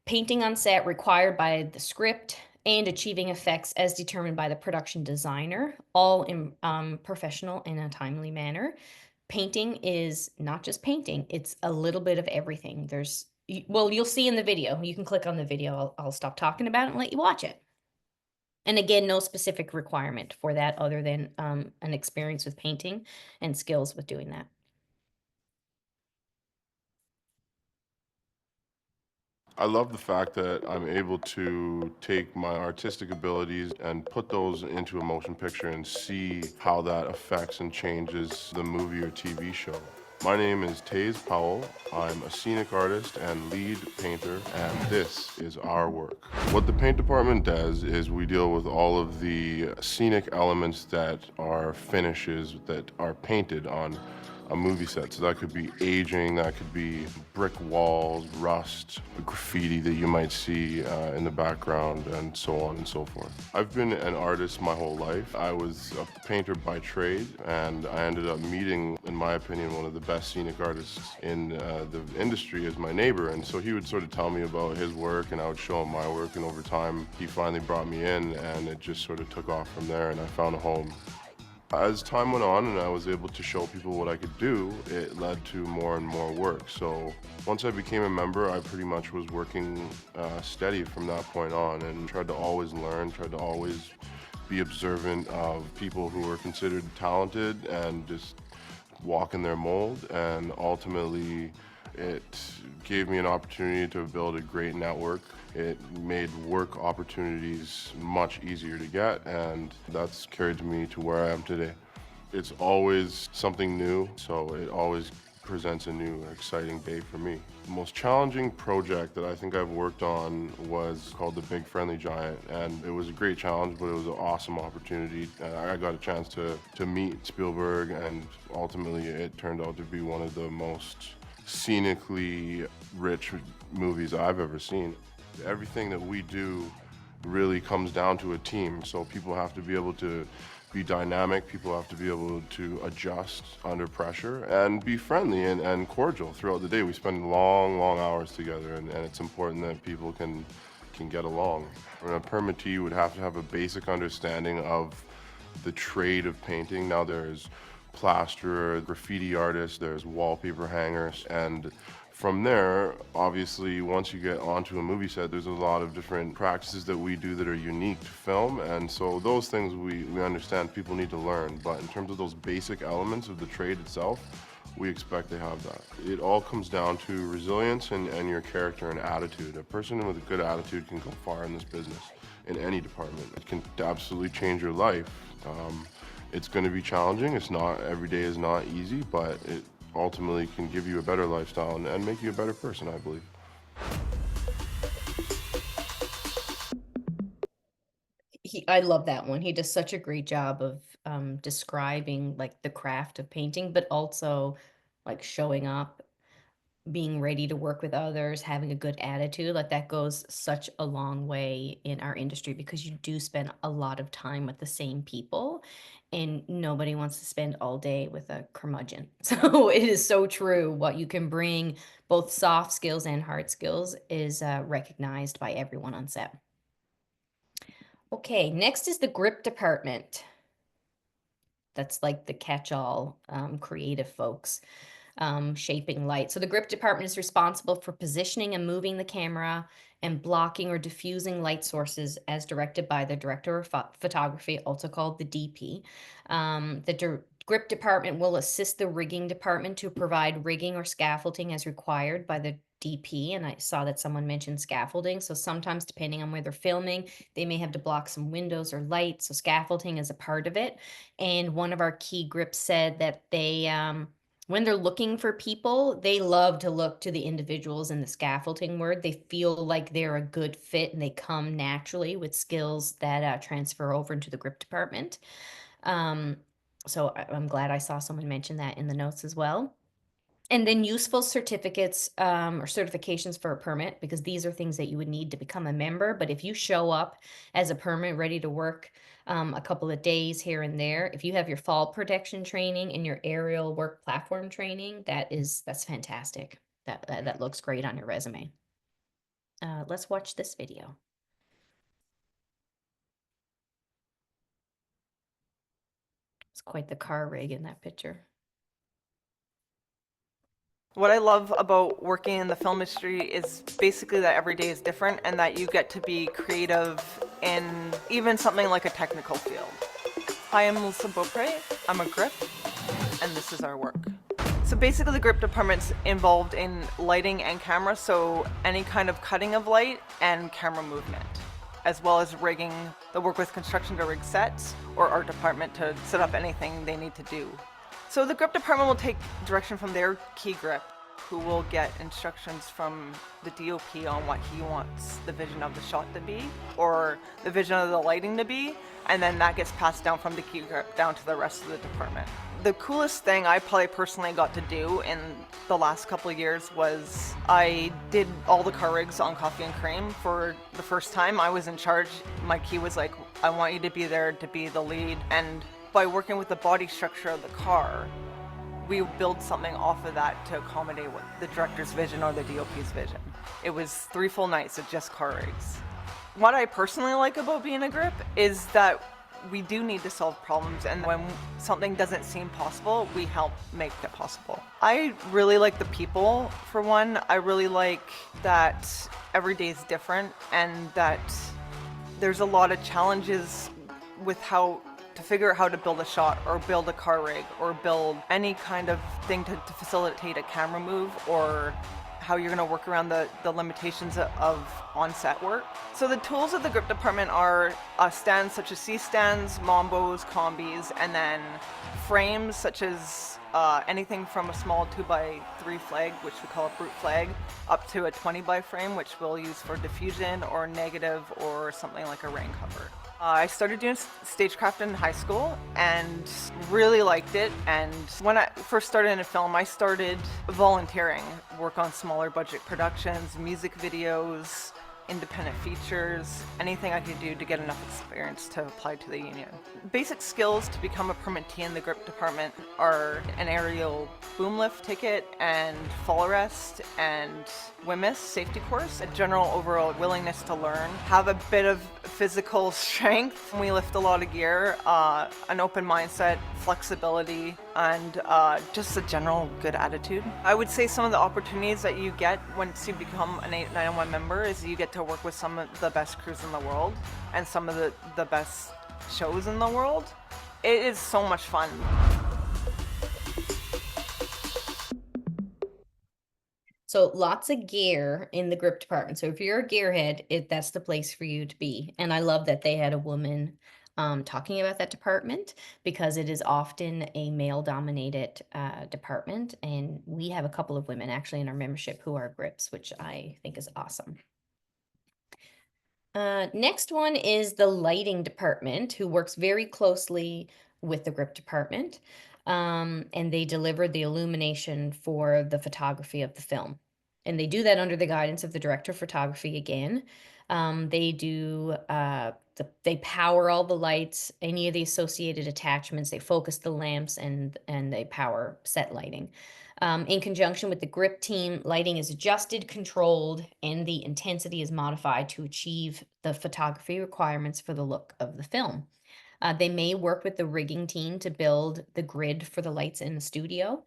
painting on set required by the script and achieving effects as determined by the production designer, all in professional in a timely manner. Painting is not just painting, it's a little bit of everything. Well, you'll see in the video. You can click on the video. I'll stop talking about it and let you watch it. And again, no specific requirement for that other than an experience with painting and skills with doing that. I love the fact that I'm able to take my artistic abilities and put those into a motion picture and see how that affects and changes the movie or TV show. My name is Taze Powell. I'm a scenic artist and lead painter, and this is our work. What the paint department does is we deal with all of the scenic elements that are finishes that are painted on a movie set. So that could be aging, that could be brick walls, rust, graffiti that you might see in the background, and so on and so forth. I've been an artist my whole life. I was a painter by trade, and I ended up meeting, in my opinion, one of the best scenic artists in the industry as my neighbor. And so he would sort of tell me about his work, and I would show him my work, and over time he finally brought me in, and it just sort of took off from there, and I found a home. As time went on and I was able to show people what I could do, it led to more and more work. So once I became a member, I pretty much was working steady from that point on, and tried to always learn, tried to always be observant of people who were considered talented and just walk in their mold. And ultimately, it gave me an opportunity to build a great network. It made work opportunities much easier to get, and that's carried me to where I am today. It's always something new, so it always presents a new, exciting day for me. The most challenging project that I think I've worked on was called The Big Friendly Giant, and it was a great challenge, but it was an awesome opportunity. I got a chance to meet Spielberg, and ultimately it turned out to be one of the most scenically rich movies I've ever seen. Everything that we do really comes down to a team, so people have to be able to be dynamic, people have to be able to adjust under pressure and be friendly and cordial throughout the day. We spend long, long hours together, and it's important that people can get along. And a permittee would have to have a basic understanding of the trade of painting. Now there's plasterer, graffiti artists, there's wallpaper hangers, and from there, obviously, once you get onto a movie set, there's a lot of different practices that we do that are unique to film, and so those things we understand people need to learn, but in terms of those basic elements of the trade itself, we expect they have that. It all comes down to resilience and your character and attitude. A person with a good attitude can go far in this business, in any department. It can absolutely change your life. It's going to be challenging. It's not, every day is not easy, but it ultimately can give you a better lifestyle and make you a better person, I believe. I love that one. He does such a great job of describing like the craft of painting, but also like showing up, being ready to work with others, having a good attitude. Like that goes such a long way in our industry because you do spend a lot of time with the same people, and nobody wants to spend all day with a curmudgeon. So it is so true. What you can bring, both soft skills and hard skills, is recognized by everyone on set. Okay, next is the grip department. That's like the catch-all creative folks. Shaping light. So the grip department is responsible for positioning and moving the camera and blocking or diffusing light sources as directed by the director of photography, also called the DP. The grip department will assist the rigging department to provide rigging or scaffolding as required by the DP. And I saw that someone mentioned scaffolding. So sometimes, depending on where they're filming, they may have to block some windows or lights. So scaffolding is a part of it. And one of our key grips said that they, when they're looking for people, they love to look to the individuals in the scaffolding work. They feel like they're a good fit and they come naturally with skills that transfer over into the grip department. So I'm glad I saw someone mention that in the notes as well. And then useful certificates or certifications for a permit, because these are things that you would need to become a member. But if you show up as a permit ready to work a couple of days here and there, if you have your fall protection training and your aerial work platform training, that's fantastic. That looks great on your resume. Let's watch this video. It's quite the car rig in that picture. What I love about working in the film industry is basically that every day is different and that you get to be creative in even something like a technical field. Hi, I'm Melissa Beaupre. I'm a grip, and this is our work. So basically the grip department's involved in lighting and camera, so any kind of cutting of light and camera movement, as well as rigging. They'll work with construction to rig sets or art department to set up anything they need to do. So the grip department will take direction from their key grip, who will get instructions from the DOP on what he wants the vision of the shot to be, or the vision of the lighting to be, and then that gets passed down from the key grip down to the rest of the department. The coolest thing I probably personally got to do in the last couple of years was I did all the car rigs on Coffee and Cream for the first time. I was in charge. My key was like, I want you to be there to be the lead. And by working with the body structure of the car, we build something off of that to accommodate what the director's vision or the DOP's vision. It was 3 full nights of just car rigs. What I personally like about being a grip is that we do need to solve problems, and when something doesn't seem possible, we help make it possible. I really like the people, for one. I really like that every day is different and that there's a lot of challenges with how to figure out how to build a shot or build a car rig or build any kind of thing to facilitate a camera move, or how you're going to work around the limitations of on-set work. So the tools of the grip department are stands such as C-stands, Mombos, combis, and then frames such as anything from a small 2x3 flag, which we call a brute flag, up to a 20x frame, which we'll use for diffusion or negative or something like a rain cover. I started doing stagecraft in high school and really liked it. And when I first started in film, I started volunteering, work on smaller budget productions, music videos, independent features, anything I could do to get enough experience to apply to the union. Basic skills to become a permittee in the grip department are an aerial boom lift ticket and fall arrest and WMIS safety course, a general overall willingness to learn, have a bit of physical strength. We lift a lot of gear, an open mindset, flexibility, and just a general good attitude. I would say some of the opportunities that you get once you become an 891 member is you get to work with some of the best crews in the world and some of the best shows in the world. It is so much fun. So lots of gear in the grip department. So if you're a gearhead, that's the place for you to be. And I love that they had a woman talking about that department, because it is often a male-dominated department. And we have a couple of women actually in our membership who are grips, which I think is awesome. Next one is the lighting department, who works very closely with the grip department. And they deliver the illumination for the photography of the film. And they do that under the guidance of the director of photography again. They do, they power all the lights, any of the associated attachments, they focus the lamps, and they power set lighting. In conjunction with the grip team, lighting is adjusted, controlled, and the intensity is modified to achieve the photography requirements for the look of the film. They may work with the rigging team to build the grid for the lights in the studio.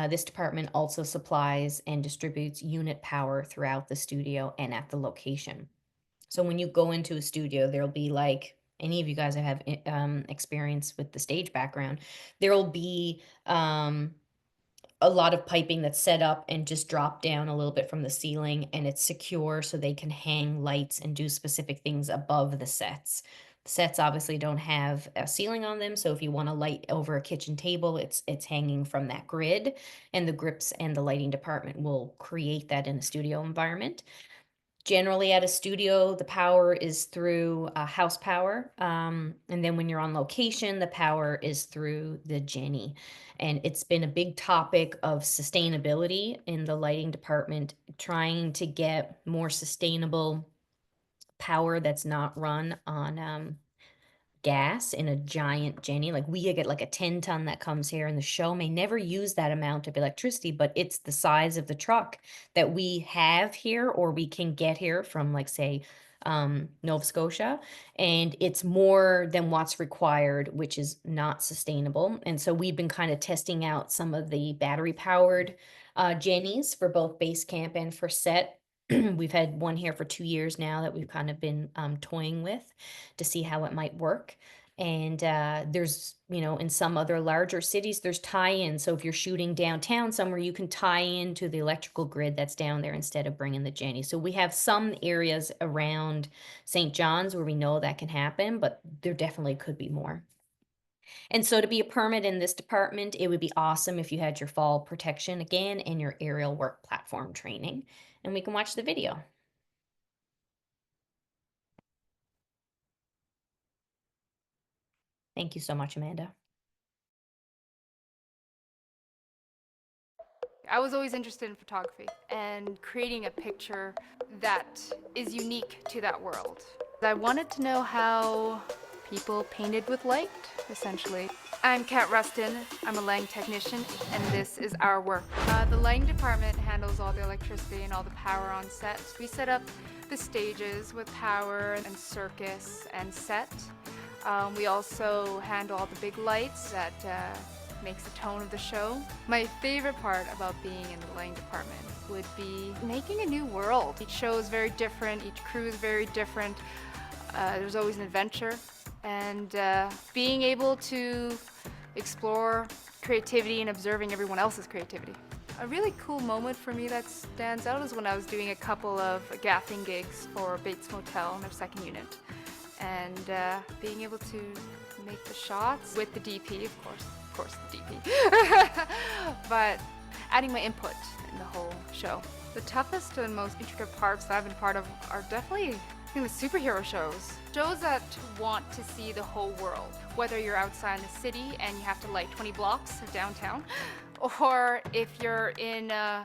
This department also supplies and distributes unit power throughout the studio and at the location. So when you go into a studio, there'll be, like, any of you guys that have experience with the stage background, there'll be a lot of piping that's set up and just drop down a little bit from the ceiling, and it's secure so they can hang lights and do specific things above the sets. The sets obviously don't have a ceiling on them, so if you want to light over a kitchen table, it's hanging from that grid, and the grips and the lighting department will create that in a studio environment. Generally at a studio, the power is through house power. And then when you're on location, the power is through the Jenny. And it's been a big topic of sustainability in the lighting department, trying to get more sustainable power that's not run on gas in a giant Jenny. Like, we get like a 10-ton that comes here, and the show may never use that amount of electricity, but it's the size of the truck that we have here, or we can get here from, like, say, Nova Scotia, and it's more than what's required, which is not sustainable. And so we've been kind of testing out some of the battery powered Jennies for both base camp and for set. We've had one here for 2 years now that we've kind of been toying with to see how it might work. And there's, in some other larger cities, there's tie-ins. So if you're shooting downtown somewhere, you can tie into the electrical grid that's down there instead of bringing the Jenny. So we have some areas around St. John's where we know that can happen, but there definitely could be more. And so to be a permit in this department, it would be awesome if you had your fall protection again and your aerial work platform training. And we can watch the video. Thank you so much, Amanda. I was always interested in photography and creating a picture that is unique to that world. I wanted to know how people painted with light, essentially. I'm Kat Rustin. I'm a lighting technician, and this is our work. The lighting department handles all the electricity and all the power on set. We set up the stages with power and circus and set. We also handle all the big lights that makes the tone of the show. My favorite part about being in the lighting department would be making a new world. Each show is very different, each crew is very different. There's always an adventure, and being able to explore creativity and observing everyone else's creativity. A really cool moment for me that stands out is when I was doing a couple of gaffing gigs for Bates Motel in their second unit, and being able to make the shots with the DP, of course the DP, but adding my input in the whole show. The toughest and most intricate parts that I've been part of are definitely the superhero shows. Shows that want to see the whole world, whether you're outside in the city and you have to light 20 blocks of downtown, or if you're in a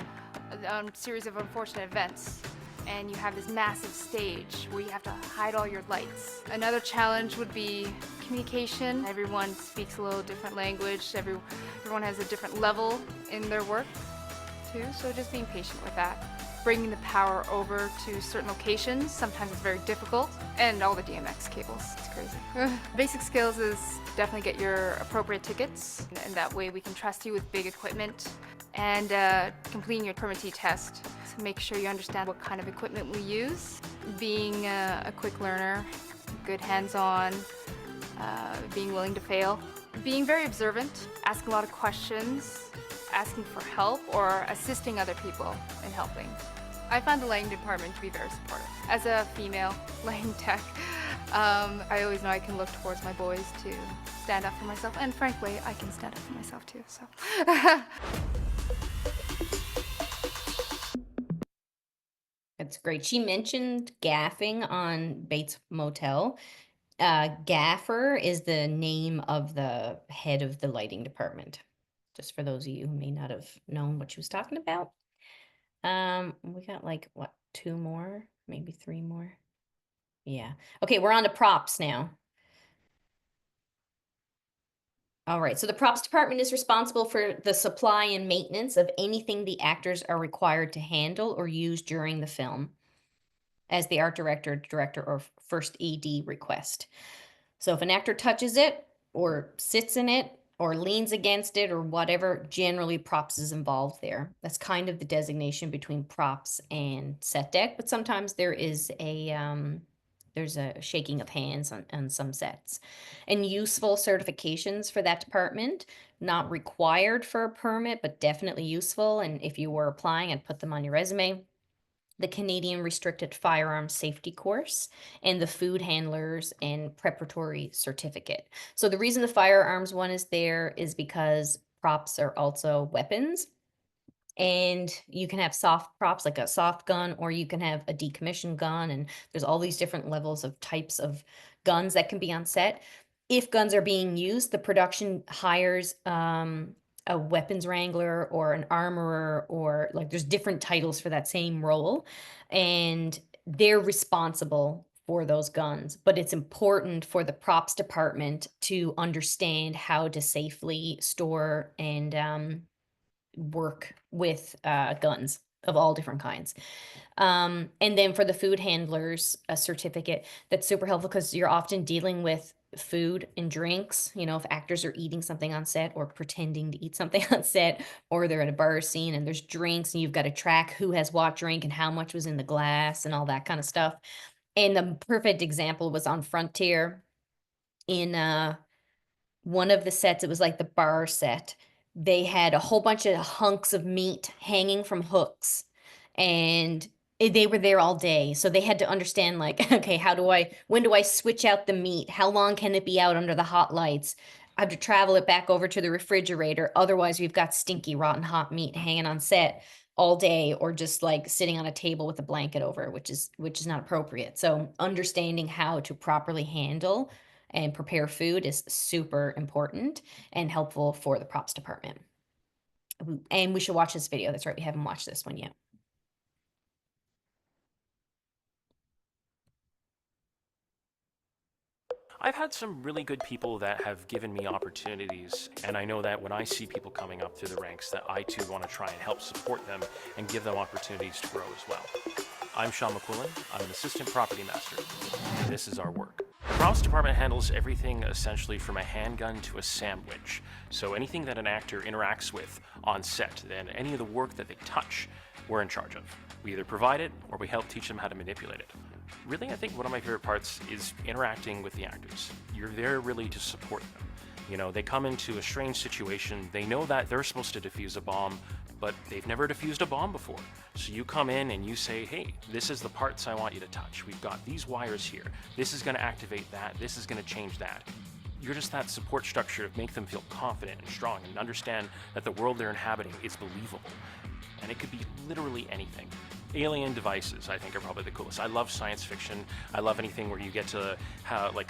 series of unfortunate events and you have this massive stage where you have to hide all your lights. Another challenge would be communication. Everyone speaks a little different language. Everyone has a different level in their work too, so just being patient with that. Bringing the power over to certain locations, sometimes it's very difficult, and all the DMX cables, it's crazy. Basic skills is definitely get your appropriate tickets, and that way we can trust you with big equipment, and completing your permittee test. So make sure you understand what kind of equipment we use. Being a quick learner, good hands-on, being willing to fail. Being very observant, asking a lot of questions, asking for help, or assisting other people in helping. I find the lighting department to be very supportive. As a female lighting tech, I always know I can look towards my boys to stand up for myself, and frankly, I can stand up for myself too, so. That's great. She mentioned gaffing on Bates Motel. Gaffer is the name of the head of the lighting department. Just for those of you who may not have known what she was talking about. We got like, what, 2 more, maybe 3 more? Yeah. Okay, we're on to props now. All right, so the props department is responsible for the supply and maintenance of anything the actors are required to handle or use during the film, as the art director, or first AD request. So if an actor touches it, or sits in it, or leans against it, or whatever, generally props is involved there. That's kind of the designation between props and set deck, but sometimes there is there's a shaking of hands on some sets. And useful certifications for that department, not required for a permit, but definitely useful. And if you were applying, I'd put them on your resume. The Canadian Restricted Firearms Safety Course, and the Food Handlers and Preparatory Certificate. So the reason the firearms one is there is because props are also weapons. And you can have soft props like a soft gun, or you can have a decommissioned gun. And there's all these different levels of types of guns that can be on set. If guns are being used, the production hires a weapons wrangler or an armorer, or like there's different titles for that same role. And they're responsible for those guns. But it's important for the props department to understand how to safely store and work with guns of all different kinds. And then for the food handlers, a certificate that's super helpful because you're often dealing with food and drinks. You know, if actors are eating something on set or pretending to eat something on set, or they're at a bar scene and there's drinks and you've got to track who has what drink and how much was in the glass and all that kind of stuff. And the perfect example was on Frontier in one of the sets. It was like the bar set. They had a whole bunch of hunks of meat hanging from hooks, and they were there all day. So they had to understand, like, okay, when do I switch out the meat? How long can it be out under the hot lights? have to travel it back over to the refrigerator. Otherwise, we've got stinky, rotten hot meat hanging on set all day, or just like sitting on a table with a blanket over it, which is not appropriate. So understanding how to properly handle and prepare food is super important and helpful for the props department. And we should watch this video. That's right, we haven't watched this one yet. I've had some really good people that have given me opportunities, and I know that when I see people coming up through the ranks that I too want to try and help support them and give them opportunities to grow as well. I'm Sean McQuillan. I'm an assistant property master. This is our work. The props department handles everything essentially from a handgun to a sandwich. So anything that an actor interacts with on set, and any of the work that they touch, we're in charge of. We either provide it or we help teach them how to manipulate it. Really, I think one of my favorite parts is interacting with the actors. You're there really to support them. You know, they come into a strange situation, they know that they're supposed to defuse a bomb, but they've never defused a bomb before. So you come in and you say, hey, this is the parts I want you to touch. We've got these wires here. This is gonna activate that. This is gonna change that. You're just that support structure to make them feel confident and strong and understand that the world they're inhabiting is believable. And it could be literally anything. Alien devices, I think, are probably the coolest. I love science fiction. I love anything where you get to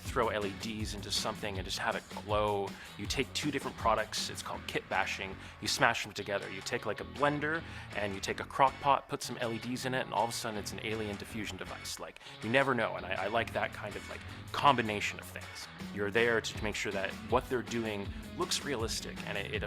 throw LEDs into something and just have it glow. You take two different products, it's called kit bashing, you smash them together. You take like a blender and you take a crock pot, put some LEDs in it, and all of a sudden it's an alien diffusion device. Like, you never know, and I like that kind of like combination of things. You're there to make sure that what they're doing looks realistic, and it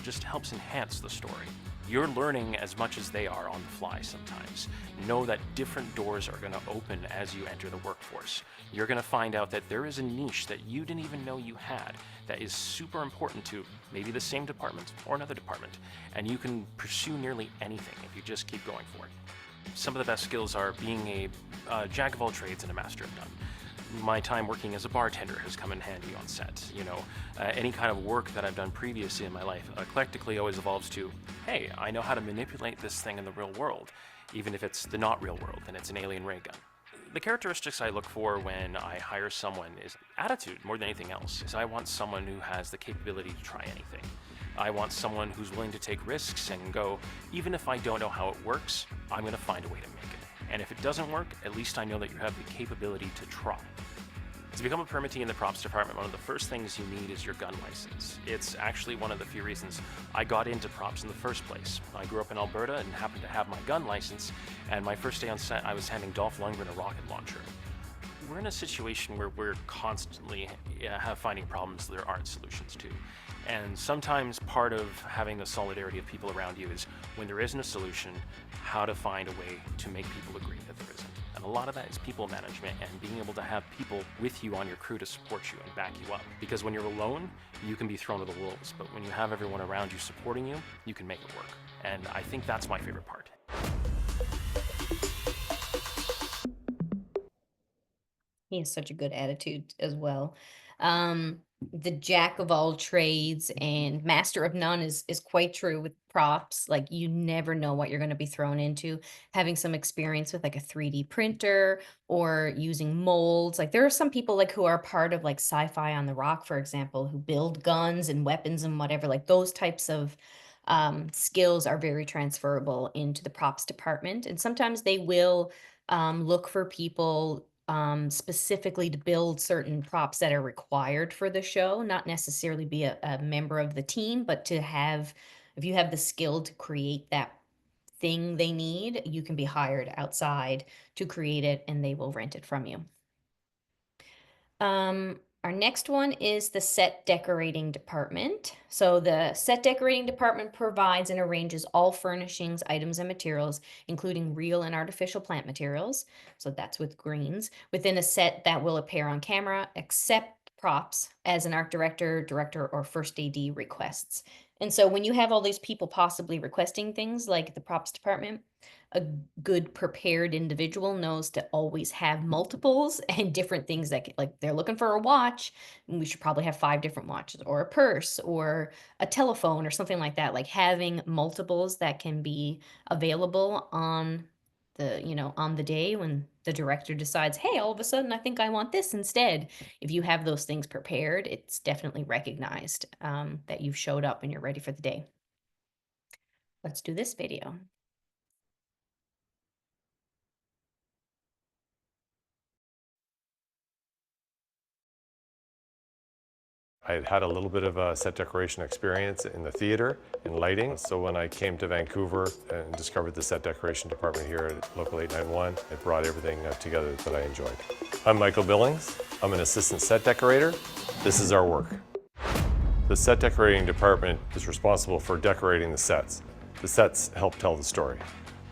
just helps enhance the story. You're learning as much as they are on the fly sometimes. Know that different doors are going to open as you enter the workforce. You're going to find out that there is a niche that you didn't even know you had that is super important to maybe the same department or another department, and you can pursue nearly anything if you just keep going for it. Some of the best skills are being a jack of all trades and a master of none. My time working as a bartender has come in handy on set. You know, any kind of work that I've done previously in my life eclectically always evolves to, hey, I know how to manipulate this thing in the real world, even if it's the not real world and it's an alien ray gun. The characteristics I look for when I hire someone is attitude more than anything else. Is I want someone who has the capability to try anything. I want someone who's willing to take risks and go, even if I don't know how it works, I'm going to find a way to make it. And if it doesn't work, at least I know that you have the capability to try. To become a permittee in the props department, one of the first things you need is your gun license. It's actually one of the few reasons I got into props in the first place. I grew up in Alberta and happened to have my gun license, and my first day on set, I was handing Dolph Lundgren a rocket launcher. We're in a situation where we're constantly finding problems there aren't solutions to. And sometimes part of having the solidarity of people around you is when there isn't a solution, how to find a way to make people agree that there isn't. And a lot of that is people management and being able to have people with you on your crew to support you and back you up. Because when you're alone, you can be thrown to the wolves. But when you have everyone around you supporting you, you can make it work. And I think that's my favorite part. He has such a good attitude as well. The jack of all trades and master of none is quite true with props. Like, you never know what you're going to be thrown into. Having some experience with like a 3D printer or using molds. Like, there are some people like who are part of like Sci-Fi on the Rock, for example, who build guns and weapons and whatever. Like, those types of skills are very transferable into the props department. And sometimes they will look for people specifically to build certain props that are required for the show, not necessarily be a member of the team, but to have, if you have the skill to create that thing they need, you can be hired outside to create it and they will rent it from you. Our next one is the set decorating department. So the set decorating department provides and arranges all furnishings, items, and materials, including real and artificial plant materials. So that's with greens, within a set that will appear on camera, except props, as an art director, director, or first AD requests. And so when you have all these people possibly requesting things like the props department, a good prepared individual knows to always have multiples and different things that, like, they're looking for a watch, and we should probably have 5 different watches, or a purse, or a telephone, or something like that. Like, having multiples that can be available on the, on the day when the director decides, hey, all of a sudden I think I want this instead. If you have those things prepared, it's definitely recognized that you've showed up and you're ready for the day. Let's do this video. I had a little bit of a set decoration experience in the theater and lighting. So when I came to Vancouver and discovered the set decoration department here at Local 891, it brought everything together that I enjoyed. I'm Michael Billings. I'm an assistant set decorator. This is our work. The set decorating department is responsible for decorating the sets. The sets help tell the story.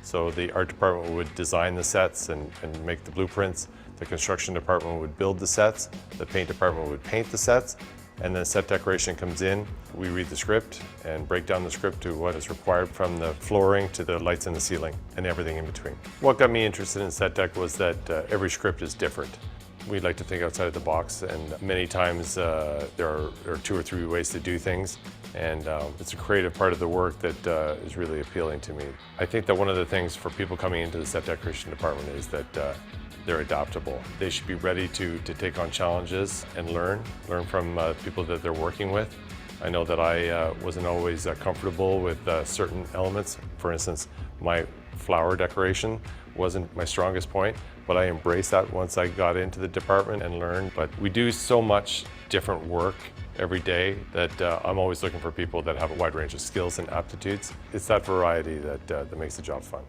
So the art department would design the sets and make the blueprints. The construction department would build the sets. The paint department would paint the sets. And then set decoration comes in. We read the script and break down the script to what is required, from the flooring to the lights in the ceiling and everything in between. What got me interested in set deck was that every script is different. We like to think outside of the box, and many times there are 2 or 3 ways to do things, and it's a creative part of the work that is really appealing to me. I think that one of the things for people coming into the set decoration department is that they're adaptable. They should be ready to take on challenges and learn from people that they're working with. I know that I wasn't always comfortable with certain elements. For instance, my flower decoration wasn't my strongest point, but I embraced that once I got into the department and learned. But we do so much different work every day that I'm always looking for people that have a wide range of skills and aptitudes. It's that variety that makes the job fun.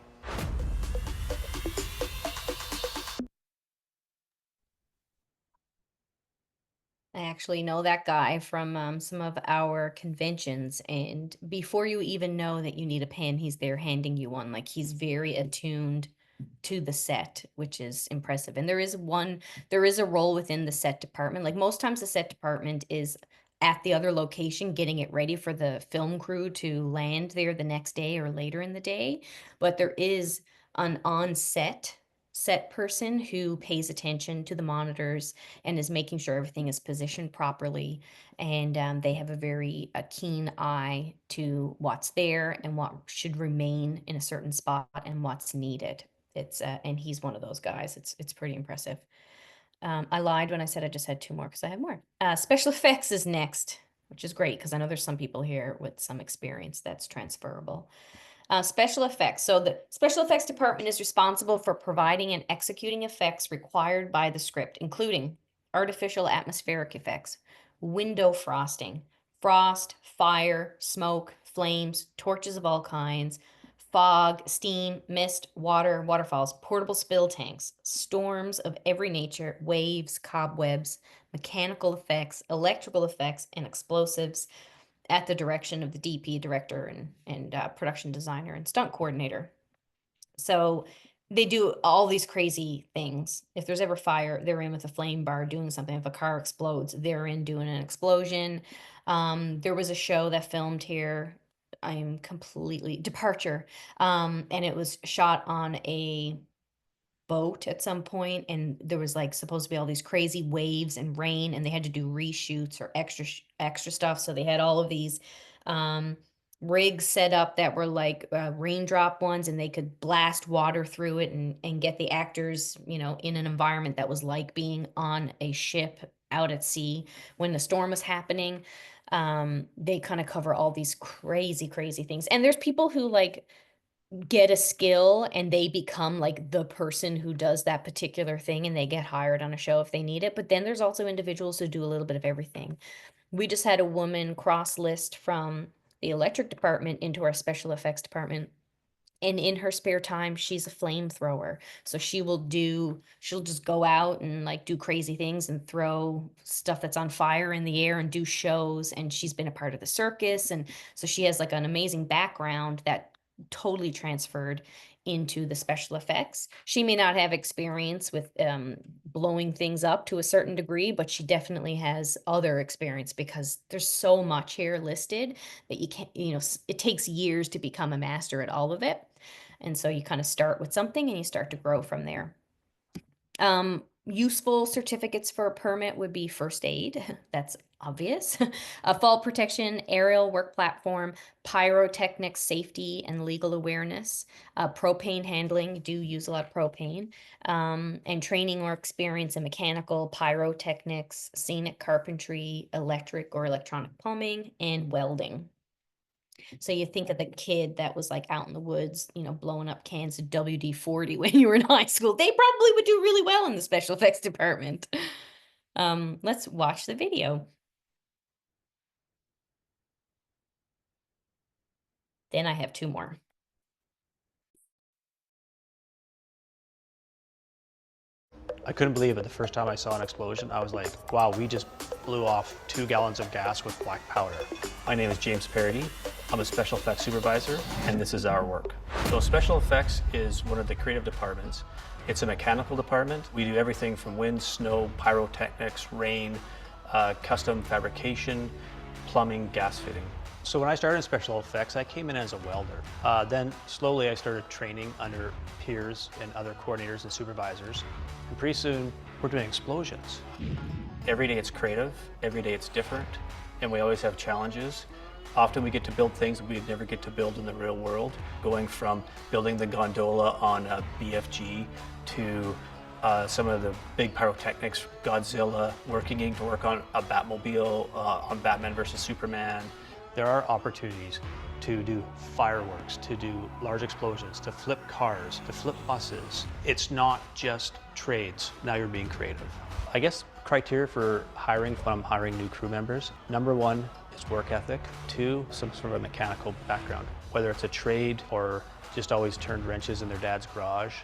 I actually know that guy from some of our conventions, and before you even know that you need a pen, he's there handing you one. Like, he's very attuned to the set, which is impressive. And there is a role within the set department. Like, most times the set department is at the other location getting it ready for the film crew to land there the next day or later in the day. But there is an on-set set person who pays attention to the monitors and is making sure everything is positioned properly. And they have a keen eye to what's there and what should remain in a certain spot and what's needed. And he's one of those guys. It's pretty impressive. I lied when I said I just had 2 more, because I have more. Special effects is next, which is great because I know there's some people here with some experience that's transferable. Special effects. So the special effects department is responsible for providing and executing effects required by the script, including artificial atmospheric effects, window frosting, frost, fire, smoke, flames, torches of all kinds, fog, steam, mist, water, waterfalls, portable spill tanks, storms of every nature, waves, cobwebs, mechanical effects, electrical effects, and explosives, at the direction of the DP, director, and production designer and stunt coordinator. So they do all these crazy things. If there's ever fire, they're in with a flame bar doing something. If a car explodes, they're in doing an explosion. There was a show that filmed here. I'm completely Departure. And it was shot on a boat at some point, and there was like supposed to be all these crazy waves and rain, and they had to do reshoots or extra stuff. So they had all of these rigs set up that were like raindrop ones, and they could blast water through it and get the actors, in an environment that was like being on a ship out at sea when the storm was happening. They kind of cover all these crazy things, and there's people who like get a skill and they become like the person who does that particular thing, and they get hired on a show if they need it. But then there's also individuals who do a little bit of everything. We just had a woman cross list from the electric department into our special effects department. And in her spare time, she's a flamethrower. So she'll just go out and like do crazy things and throw stuff that's on fire in the air and do shows. And she's been a part of the circus. And so she has like an amazing background that totally transferred into the special effects. She may not have experience with blowing things up to a certain degree, but she definitely has other experience, because there's so much here listed that you can't, it takes years to become a master at all of it. And so you kind of start with something and you start to grow from there. Useful certificates for a permit would be first aid, that's obvious, a fall protection, aerial work platform, pyrotechnics, safety and legal awareness, propane handling, do use a lot of propane, and training or experience in mechanical, pyrotechnics, scenic carpentry, electric or electronic plumbing, and welding. So you think of the kid that was like out in the woods, you know, blowing up cans of WD-40 when you were in high school. They probably would do really well in the special effects department. Let's watch the video. Then I have two more. I couldn't believe it the first time I saw an explosion. I was like, wow, we just blew off 2 gallons of gas with black powder. My name is James Parody. I'm a special effects supervisor, and this is our work. So special effects is one of the creative departments. It's a mechanical department. We do everything from wind, snow, pyrotechnics, rain, custom fabrication, plumbing, gas fitting. So when I started in special effects, I came in as a welder. Then slowly I started training under peers and other coordinators and supervisors. And pretty soon we're doing explosions. Every day it's creative, every day it's different, and we always have challenges. Often we get to build things we'd never get to build in the real world, going from building the gondola on a BFG to some of the big pyrotechnics, Godzilla, working to work on a Batmobile, on Batman versus Superman. There are opportunities to do fireworks, to do large explosions, to flip cars, to flip buses. It's not just trades. Now you're being creative. I guess criteria for hiring when I'm hiring new crew members, number 1 is work ethic. 2, some sort of a mechanical background, whether it's a trade or just always turned wrenches in their dad's garage,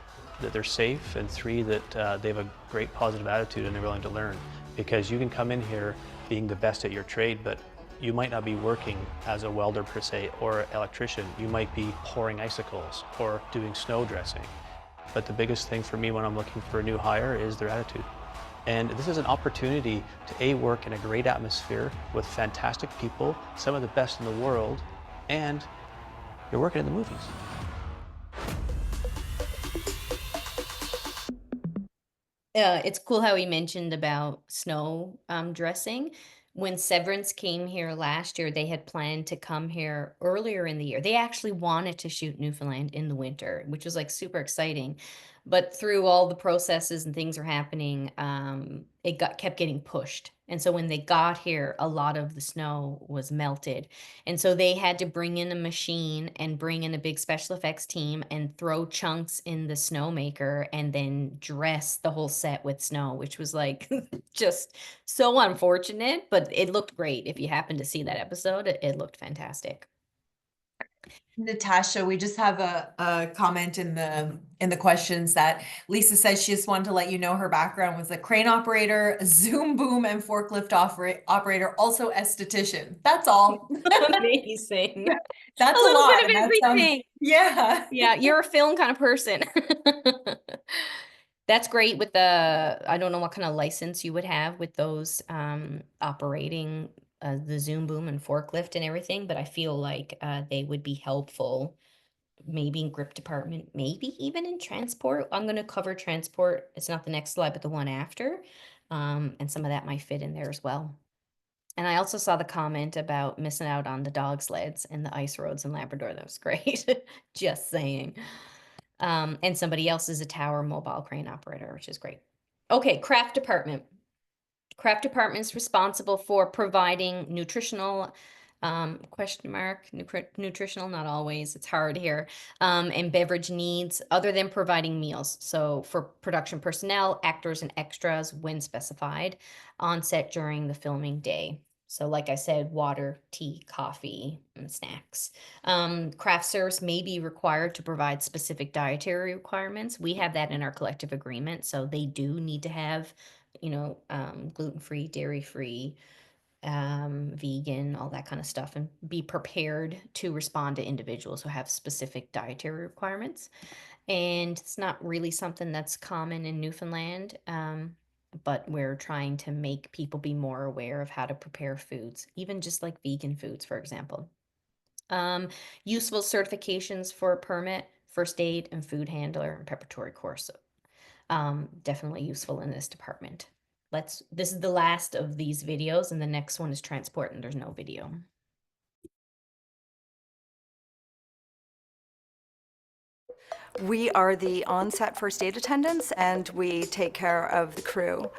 that they're safe, and 3, that they have a great positive attitude and they're willing to learn. Because you can come in here being the best at your trade, but you might not be working as a welder per se or electrician. You might be pouring icicles or doing snow dressing. But the biggest thing for me when I'm looking for a new hire is their attitude. And this is an opportunity to A, work in a great atmosphere with fantastic people, some of the best in the world, and you're working in the movies. It's cool how he mentioned about snow dressing. When Severance came here last year, they had planned to come here earlier in the year. They actually wanted to shoot Newfoundland in the winter, which was like super exciting. But through all the processes and things are happening, it kept getting pushed. And so when they got here, a lot of the snow was melted. And so they had to bring in a machine and bring in a big special effects team and throw chunks in the snowmaker and then dress the whole set with snow, which was like just so unfortunate, but it looked great. If you happen to see that episode, it looked fantastic. Natasha, we just have a comment in the questions that Lisa says she just wanted to let you know her background was a crane operator, a zoom boom and forklift operator, also esthetician. That's all. Amazing. That's A a little lot. bit of And that sounds, everything. yeah. Yeah, you're a film kind of person. That's great with the, I don't know what kind of license you would have with those operating the zoom boom and forklift and everything, but I feel like they would be helpful maybe in grip department, maybe even in transport. I'm going to cover transport. It's not the next slide, but the one after. And some of that might fit in there as well. And I also saw the comment about missing out on the dog sleds and the ice roads in Labrador. That was great. Just saying. And somebody else is a tower mobile crane operator, which is great. Okay, craft department. Craft department is responsible for providing nutritional, nutritional, not always, it's hard here, and beverage needs other than providing meals. So for production personnel, actors and extras when specified on set during the filming day. So like I said, water, tea, coffee, and snacks. Craft service may be required to provide specific dietary requirements. We have that in our collective agreement, so they do need to have, you know, gluten-free, dairy-free, vegan, all that kind of stuff, and be prepared to respond to individuals who have specific dietary requirements. And it's not really something that's common in Newfoundland, but we're trying to make people be more aware of how to prepare foods, even just like vegan foods, for example. Useful certifications for a permit, first aid and food handler and preparatory course. Definitely useful in this department. This is the last of these videos, and the next one is transport, and there's no video. We are the on-set first aid attendants, and we take care of the crew.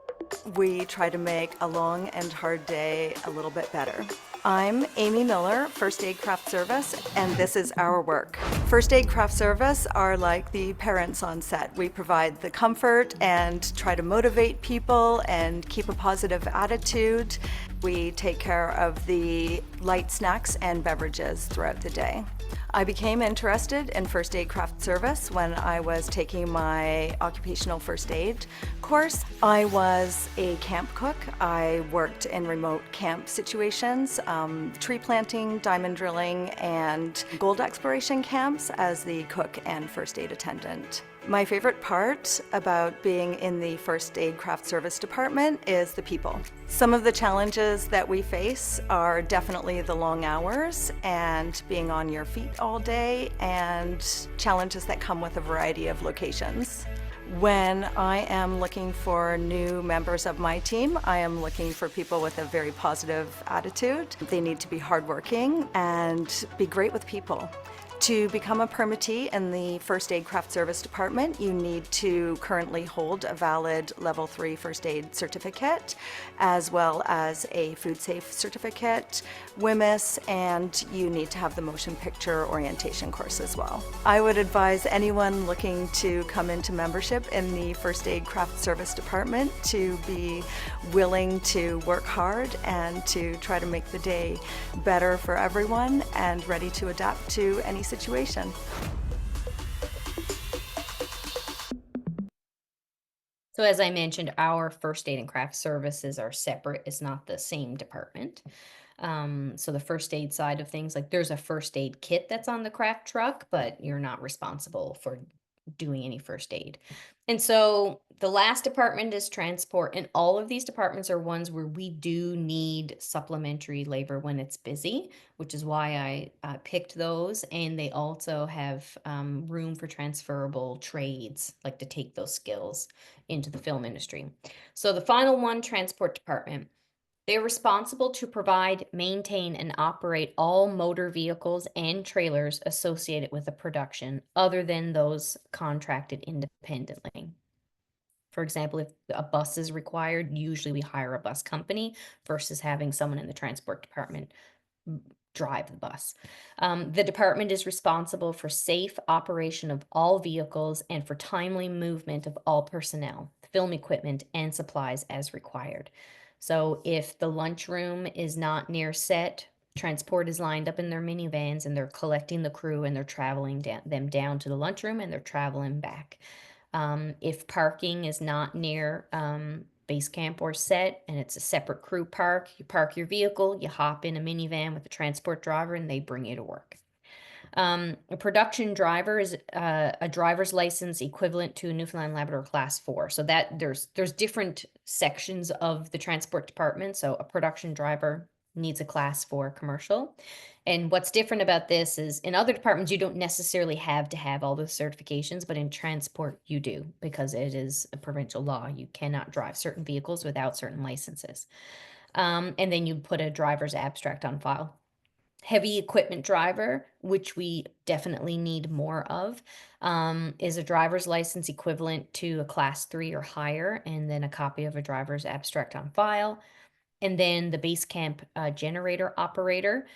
We try to make a long and hard day a little bit better. I'm Amy Miller, First Aid Craft Service, and this is our work. First Aid Craft Service are like the parents on set. We provide the comfort and try to motivate people and keep a positive attitude. We take care of the light snacks and beverages throughout the day. I became interested in First Aid Craft Service when I was taking my occupational first aid course. I was a camp cook. I worked in remote camp situations, tree planting, diamond drilling, and gold exploration camps as the cook and first aid attendant. My favorite part about being in the First Aid Craft Service department is the people. Some of the challenges that we face are definitely the long hours and being on your feet all day, and challenges that come with a variety of locations. When I am looking for new members of my team, I am looking for people with a very positive attitude. They need to be hardworking and be great with people. To become a permittee in the First Aid Craft Service Department, you need to currently hold a valid Level 3 First Aid certificate, as well as a Food Safe certificate, WMIS, and you need to have the motion picture orientation course as well. I would advise anyone looking to come into membership in the First Aid Craft Service Department to be willing to work hard and to try to make the day better for everyone and ready to adapt to any situation. So as I mentioned, our first aid and craft services are separate. It's not the same department. So the first aid side of things, like there's a first aid kit that's on the craft truck, but you're not responsible for doing any first aid. And so the last department is transport, and all of these departments are ones where we do need supplementary labor when it's busy, which is why I picked those. And they also have room for transferable trades, like to take those skills into the film industry. So the final one, transport department. They're responsible to provide, maintain, and operate all motor vehicles and trailers associated with a production other than those contracted independently. For example, if a bus is required, usually we hire a bus company versus having someone in the transport department drive the bus. The department is responsible for safe operation of all vehicles and for timely movement of all personnel, film equipment, and supplies as required. So if the lunchroom is not near set, transport is lined up in their minivans and they're collecting the crew and they're traveling them down to the lunchroom and they're traveling back. If parking is not near base camp or set and it's a separate crew park, you park your vehicle, you hop in a minivan with a transport driver and they bring you to work. A production driver is a driver's license equivalent to a Newfoundland Labrador Class 4. So that there's different sections of the transport department. So a production driver needs a Class 4 commercial. And what's different about this is in other departments, you don't necessarily have to have all those certifications, but in transport you do because it is a provincial law. You cannot drive certain vehicles without certain licenses. And then you put a driver's abstract on file. Heavy equipment driver, which we definitely need more of, is a driver's license equivalent to a Class 3 or higher, and then a copy of a driver's abstract on file. And then the base camp generator operator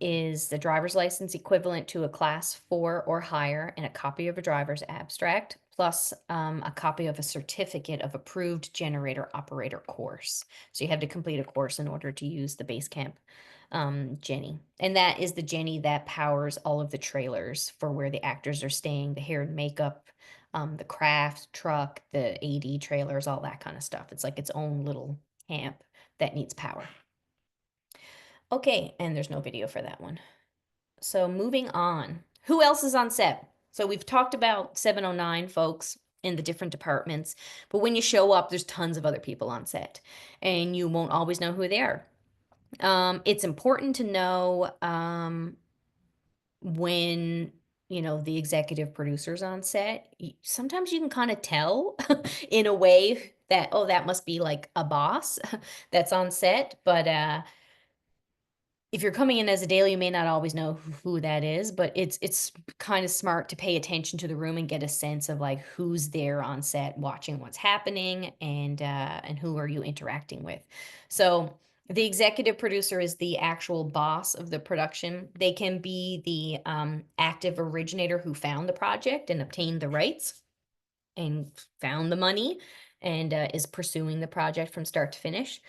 is the driver's license equivalent to a Class 4 or higher and a copy of a driver's abstract, plus a copy of a certificate of approved generator operator course. So you have to complete a course in order to use the base camp Jenny. And that is the Jenny that powers all of the trailers for where the actors are staying, the hair and makeup, the craft truck, the AD trailers, all that kind of stuff. It's like its own little camp that needs power. Okay, and there's no video for that one. So moving on. Who else is on set? So we've talked about 709 folks in the different departments, but when you show up, there's tons of other people on set, and you won't always know who they are. It's important to know when you know, the executive producers on set, sometimes you can kind of tell in a way that, oh, that must be like a boss that's on set. But if you're coming in as a daily, you may not always know who that is, but it's kind of smart to pay attention to the room and get a sense of like who's there on set watching what's happening, and who are you interacting with. So the executive producer is the actual boss of the production. They can be the active originator who found the project and obtained the rights and found the money, and is pursuing the project from start to finish.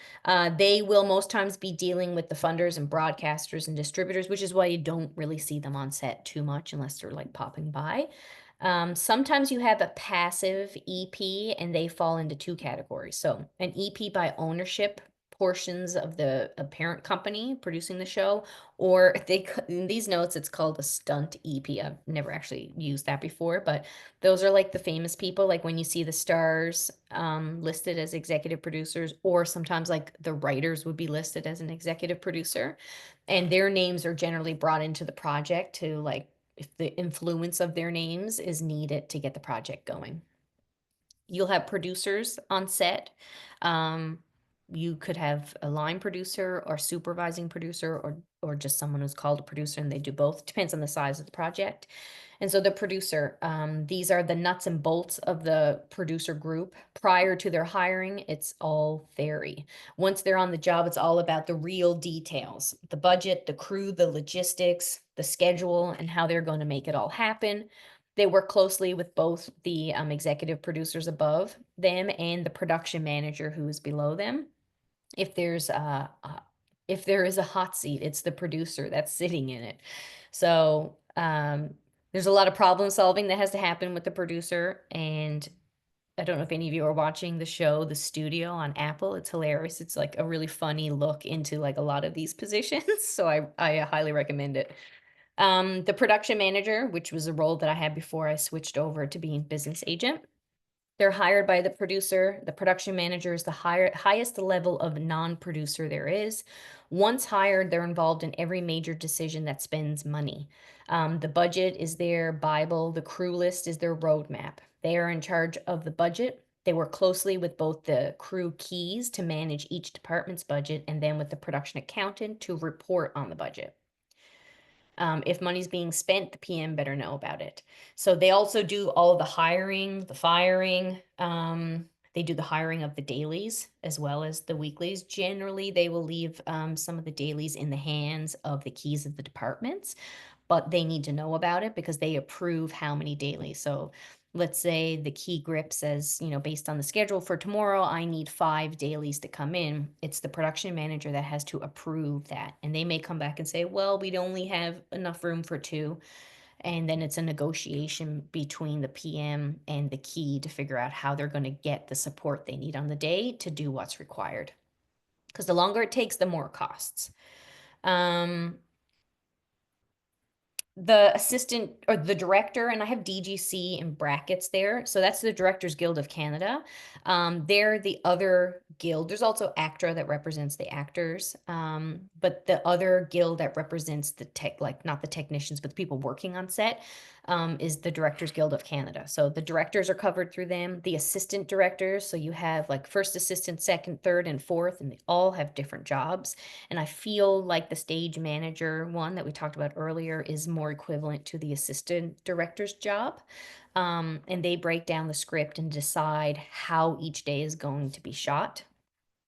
They will most times be dealing with the funders and broadcasters and distributors, which is why you don't really see them on set too much unless they're like popping by. Sometimes you have a passive EP, and they fall into two categories. So an EP by ownership, portions of the parent company producing the show, or in these notes it's called a stunt EP. I've never actually used that before, but those are like the famous people, like when you see the stars listed as executive producers, or sometimes like the writers would be listed as an executive producer, and their names are generally brought into the project to, like, if the influence of their names is needed to get the project going. You'll have producers on set. You could have a line producer or supervising producer, or just someone who's called a producer, and they do both. Depends on the size of the project. And so the producer, these are the nuts and bolts of the producer group. Prior to their hiring, it's all theory. Once they're on the job, it's all about the real details, the budget, the crew, the logistics, the schedule, and how they're going to make it all happen. They work closely with both the executive producers above them and the production manager who is below them. If there's if there is a hot seat, it's the producer that's sitting in it. So there's a lot of problem solving that has to happen with the producer. And I don't know if any of you are watching the show The Studio on Apple. It's hilarious. It's like a really funny look into like a lot of these positions. So I highly recommend it. The production manager, which was a role that I had before I switched over to being business agent. They're hired by the producer. The production manager is the highest level of non-producer there is. Once hired, they're involved in every major decision that spends money. The budget is their Bible. The crew list is their roadmap. They are in charge of the budget. They work closely with both the crew keys to manage each department's budget, and then with the production accountant to report on the budget. If money's being spent, the PM better know about it. So they also do all the hiring, the firing. They do the hiring of the dailies as well as the weeklies. Generally, they will leave some of the dailies in the hands of the keys of the departments, but they need to know about it because they approve how many dailies. So let's say the key grip says, you know, based on the schedule for tomorrow, I need 5 dailies to come in. It's the production manager that has to approve that. And they may come back and say, well, we'd only have enough room for 2. And then it's a negotiation between the PM and the key to figure out how they're going to get the support they need on the day to do what's required. Because the longer it takes, the more it costs. The assistant or the director, and I have DGC in brackets there. So that's the Directors Guild of Canada. They're the other guild. There's also ACTRA that represents the actors. But the other guild that represents the like not the technicians, but the people working on set, is the Directors Guild of Canada. So the directors are covered through them. The assistant directors, so you have like first assistant, second, third, and fourth, and they all have different jobs. And I feel like the stage manager one that we talked about earlier is more equivalent to the assistant director's job. And they break down the script and decide how each day is going to be shot.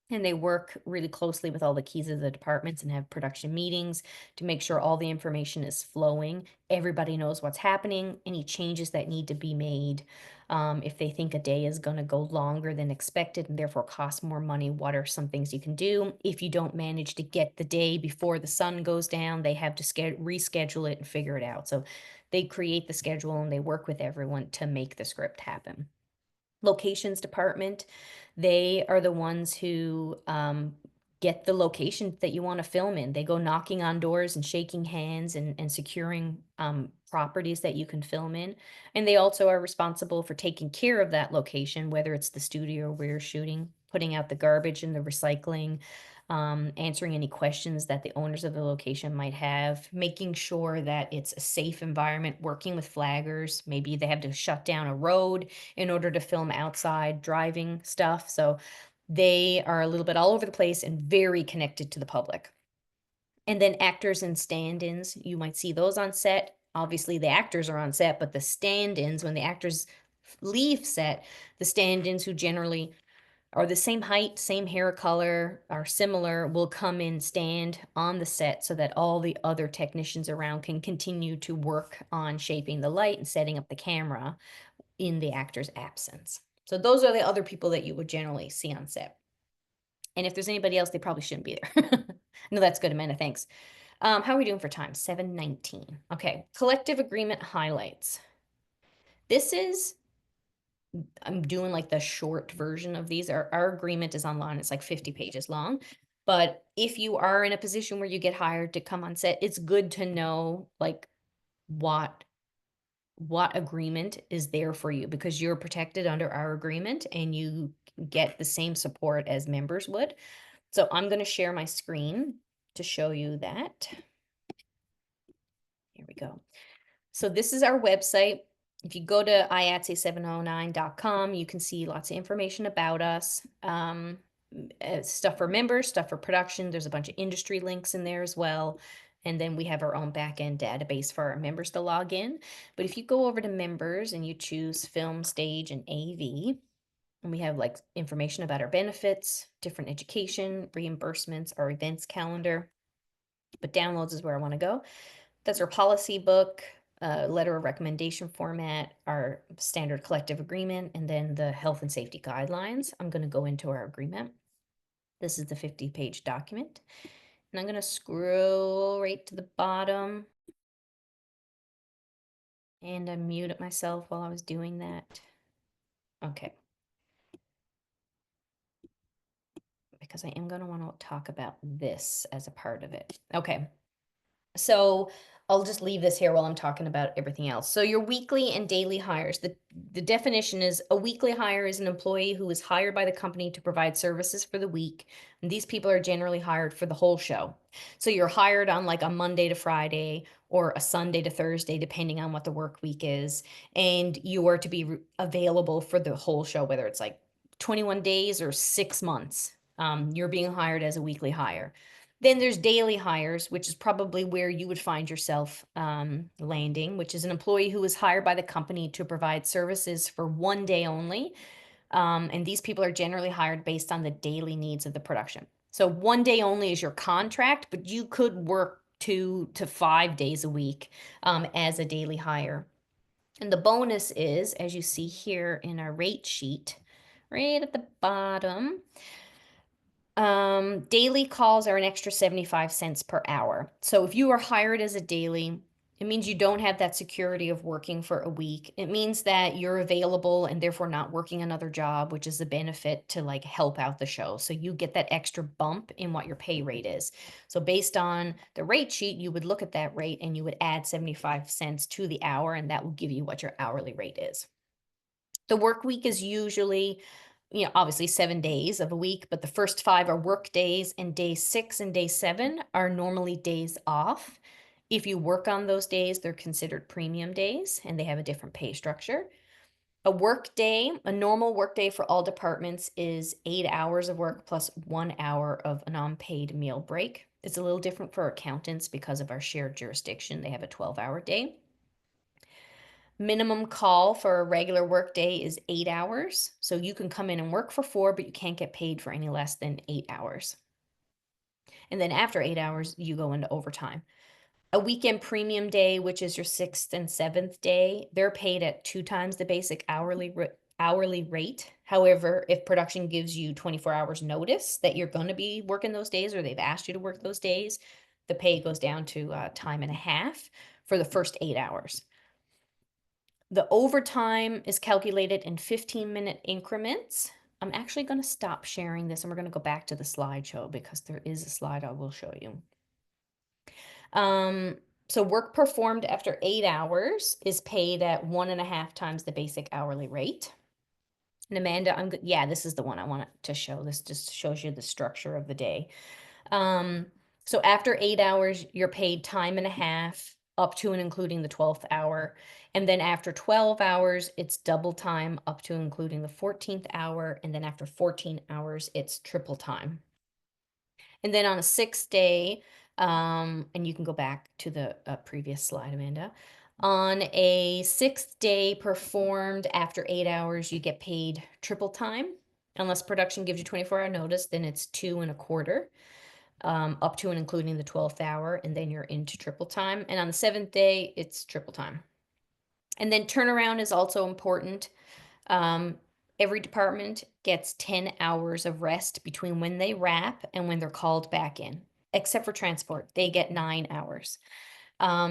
And they work really closely with all the keys of the departments and have production meetings to make sure all the information is flowing. Everybody knows what's happening, any changes that need to be made. If they think a day is going to go longer than expected and therefore cost more money, what are some things you can do? If you don't manage to get the day before the sun goes down, they have to reschedule it and figure it out. So they create the schedule and they work with everyone to make the script happen. Locations department, they are the ones who get the location that you want to film in. They go knocking on doors and shaking hands and securing properties that you can film in. And they also are responsible for taking care of that location, whether it's the studio where you're shooting, putting out the garbage and the recycling, answering any questions that the owners of the location might have, making sure that it's a safe environment, working with flaggers. Maybe they have to shut down a road in order to film outside driving stuff. So they are a little bit all over the place and very connected to the public. And then actors and stand-ins, you might see those on set. Obviously, the actors are on set, but the stand-ins, when the actors leave set, the stand-ins who generally are the same height, same hair color, are similar, will come and stand on the set so that all the other technicians around can continue to work on shaping the light and setting up the camera in the actor's absence. So those are the other people that you would generally see on set. And if there's anybody else, they probably shouldn't be there. No, that's good, Amanda, thanks. How are we doing for time? 7:19. Okay, collective agreement highlights. This is, I'm doing like the short version of these. Our agreement is online. It's like 50 pages long. But if you are in a position where you get hired to come on set, it's good to know like what agreement is there for you, because you're protected under our agreement and you get the same support as members would. So I'm going to share my screen to show you that. Here we go. So this is our website. If you go to IATSE709.com, you can see lots of information about us. Stuff for members, stuff for production. There's a bunch of industry links in there as well. And then we have our own back-end database for our members to log in. But if you go over to members and you choose film, stage, and AV, and we have like information about our benefits, different education, reimbursements, our events calendar. But downloads is where I want to go. That's our policy book, letter of recommendation format, our standard collective agreement, and then the health and safety guidelines. I'm going to go into our agreement. This is the 50-page document. And I'm going to scroll right to the bottom. And I muted myself while I was doing that. Okay. Because I am going to want to talk about this as a part of it. Okay. So I'll just leave this here while I'm talking about everything else. So your weekly and daily hires, the definition is a weekly hire is an employee who is hired by the company to provide services for the week. And these people are generally hired for the whole show. So you're hired on like a Monday to Friday or a Sunday to Thursday, depending on what the work week is. And you are to be available for the whole show, whether it's like 21 days or 6 months. You're being hired as a weekly hire. Then there's daily hires, which is probably where you would find yourself landing, which is an employee who is hired by the company to provide services for one day only. And these people are generally hired based on the daily needs of the production. So one day only is your contract, but you could work 2 to 5 days a week as a daily hire. And the bonus is, as you see here in our rate sheet, right at the bottom, daily calls are an extra 75 cents per hour. So if you are hired as a daily, it means you don't have that security of working for a week. It means that you're available and therefore not working another job, which is a benefit to like help out the show. So you get that extra bump in what your pay rate is. So based on the rate sheet, you would look at that rate and you would add 75 cents to the hour, and that will give you what your hourly rate is. The work week is usually, obviously 7 days of a week, but the first 5 are work days, and day 6 and day 7 are normally days off. If you work on those days, they're considered premium days and they have a different pay structure. A normal work day for all departments is 8 hours of work plus 1 hour of an unpaid meal break. It's a little different for accountants because of our shared jurisdiction. They have a 12-hour day. Minimum call for a regular work day is 8 hours. So you can come in and work for 4, but you can't get paid for any less than 8 hours. And then after 8 hours, you go into overtime. A weekend premium day, which is your 6th and 7th day, they're paid at 2 times the basic hourly rate. However, if production gives you 24 hours notice that you're going to be working those days, or they've asked you to work those days, the pay goes down to time and a half for the first 8 hours. The overtime is calculated in 15-minute increments. I'm actually going to stop sharing this and we're going to go back to the slideshow because there is a slide I will show you. So work performed after 8 hours is paid at 1.5 times the basic hourly rate. And Amanda, yeah, this is the one I want to show. This just shows you the structure of the day. So after 8 hours, you're paid time and a half up to and including the 12th hour. And then after 12 hours, it's double time up to including the 14th hour. And then after 14 hours, it's triple time. And then on a 6th day, and you can go back to the previous slide, Amanda. On a 6th day performed after 8 hours, you get paid triple time. Unless production gives you 24-hour notice, then it's 2 1/4, up to and including the 12th hour, and then you're into triple time. And on the 7th day, it's triple time. And then turnaround is also important. Every department gets 10 hours of rest between when they wrap and when they're called back in, except for transport. They get 9 hours.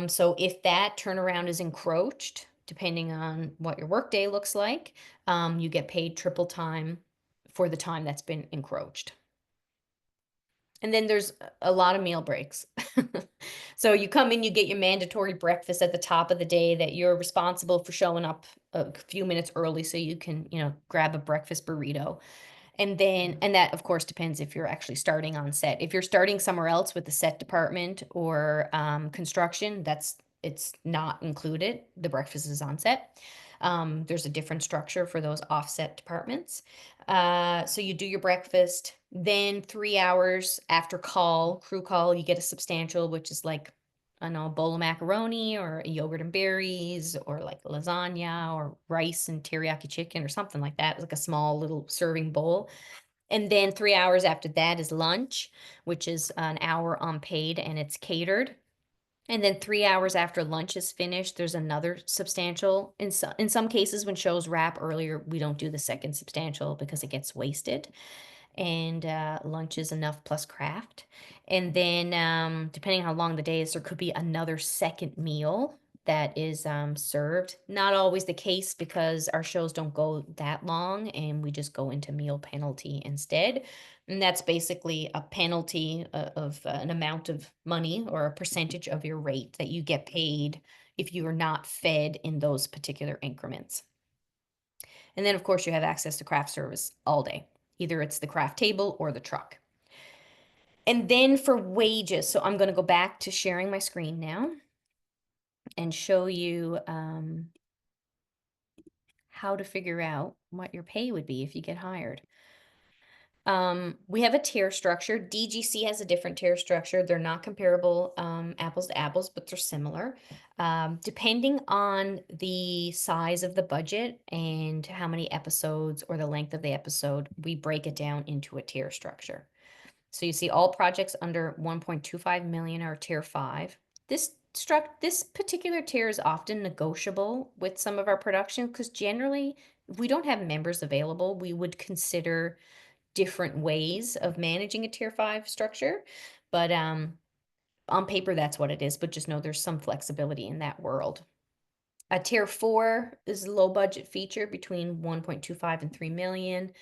So if that turnaround is encroached, depending on what your workday looks like, you get paid triple time for the time that's been encroached. And then there's a lot of meal breaks. So you come in, you get your mandatory breakfast at the top of the day that you're responsible for showing up a few minutes early so you can, grab a breakfast burrito. And that of course depends if you're actually starting on set. If you're starting somewhere else with the set department or construction, it's not included. The breakfast is on set. There's a different structure for those offset departments. So you do your breakfast, then 3 hours after crew call, you get a substantial, which is like, I don't know, a bowl of macaroni or yogurt and berries or like lasagna or rice and teriyaki chicken or something like that. It's like a small little serving bowl. And then 3 hours after that is lunch, which is an hour unpaid and it's catered. And then 3 hours after lunch is finished, there's another substantial. In some cases, when shows wrap earlier, we don't do the second substantial because it gets wasted. And lunch is enough plus craft. And then depending how long the day is, there could be another second meal that is served. Not always the case because our shows don't go that long and we just go into meal penalty instead. And that's basically a penalty of an amount of money or a percentage of your rate that you get paid if you are not fed in those particular increments. And then, of course, you have access to craft service all day. Either it's the craft table or the truck. And then for wages, so I'm going to go back to sharing my screen now and show you how to figure out what your pay would be if you get hired. We have a tier structure. DGC has a different tier structure. They're not comparable apples to apples, but they're similar. Depending on the size of the budget and how many episodes or the length of the episode, we break it down into a tier structure. So you see all projects under 1.25 million are tier 5. This particular tier is often negotiable with some of our production because generally, if we don't have members available, we would consider different ways of managing a tier 5 structure. But on paper, that's what it is. But just know there's some flexibility in that world. A tier 4 is a low budget feature between 1.25 and 3 million.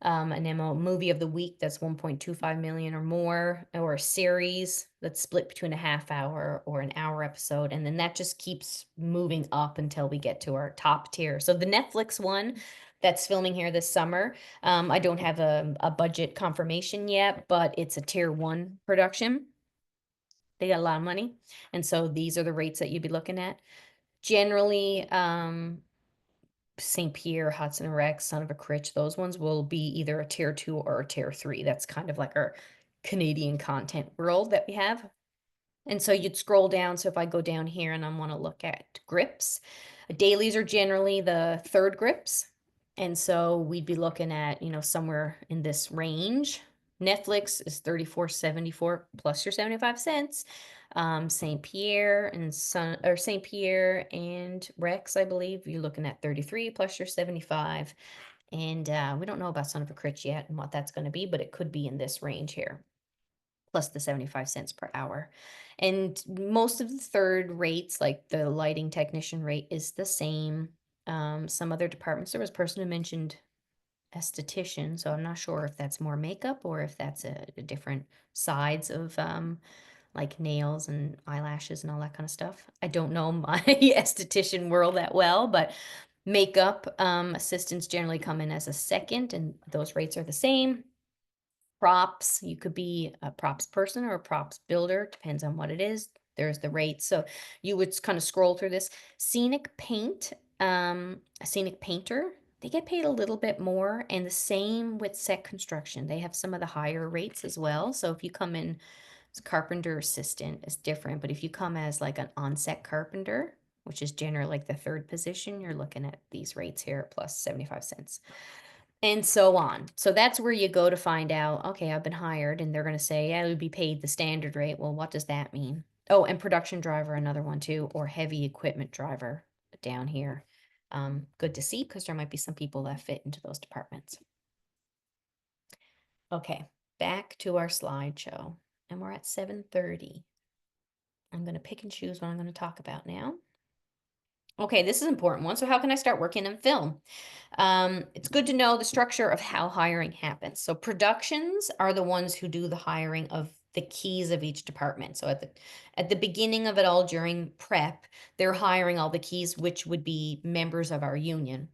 An MO movie of the week that's 1.25 million or more, or a series that's split between a half hour or an hour episode. And then that just keeps moving up until we get to our top tier. So the Netflix one that's filming here this summer, I don't have a budget confirmation yet, but it's a tier 1 production. They got a lot of money. And so these are the rates that you'd be looking at. Generally, St. Pierre, Hudson Rex, Son of a Critch, those ones will be either a tier 2 or a tier 3. That's kind of like our Canadian content world that we have. And so you'd scroll down. So if I go down here and I want to look at grips, dailies are generally the third grips. And so we'd be looking at, somewhere in this range. Netflix is $34.74 plus your 75 cents. St. Pierre and St. Pierre and Rex, I believe you're looking at 33 plus your 75. And we don't know about Son of a Critch yet and what that's going to be, but it could be in this range here, plus the 75 cents per hour. And most of the third rates, like the lighting technician rate, is the same. Some other departments, there was a person who mentioned esthetician, so I'm not sure if that's more makeup or if that's a different sides of like nails and eyelashes and all that kind of stuff. I don't know my esthetician world that well, but makeup assistants generally come in as a second, and those rates are the same. Props, you could be a props person or a props builder, depends on what it is. There's the rates. So you would kind of scroll through this. Scenic paint, a scenic painter, they get paid a little bit more. And the same with set construction. They have some of the higher rates as well. So if you come in as a carpenter assistant, it's different. But if you come as like an on-set carpenter, which is generally like the third position, you're looking at these rates here plus 75 cents. And so on. So that's where you go to find out, okay, I've been hired, and they're going to say, yeah, it would be paid the standard rate. Well, what does that mean? Oh, and production driver, another one too, or heavy equipment driver down here. Good to see, because there might be some people that fit into those departments. Okay, back to our slideshow, and we're at 7:30. I'm going to pick and choose what I'm going to talk about now. Okay, this is an important one. So how can I start working in film? It's good to know the structure of how hiring happens. So productions are the ones who do the hiring of the keys of each department. So at the beginning of it all, during prep, they're hiring all the keys, which would be members of our union.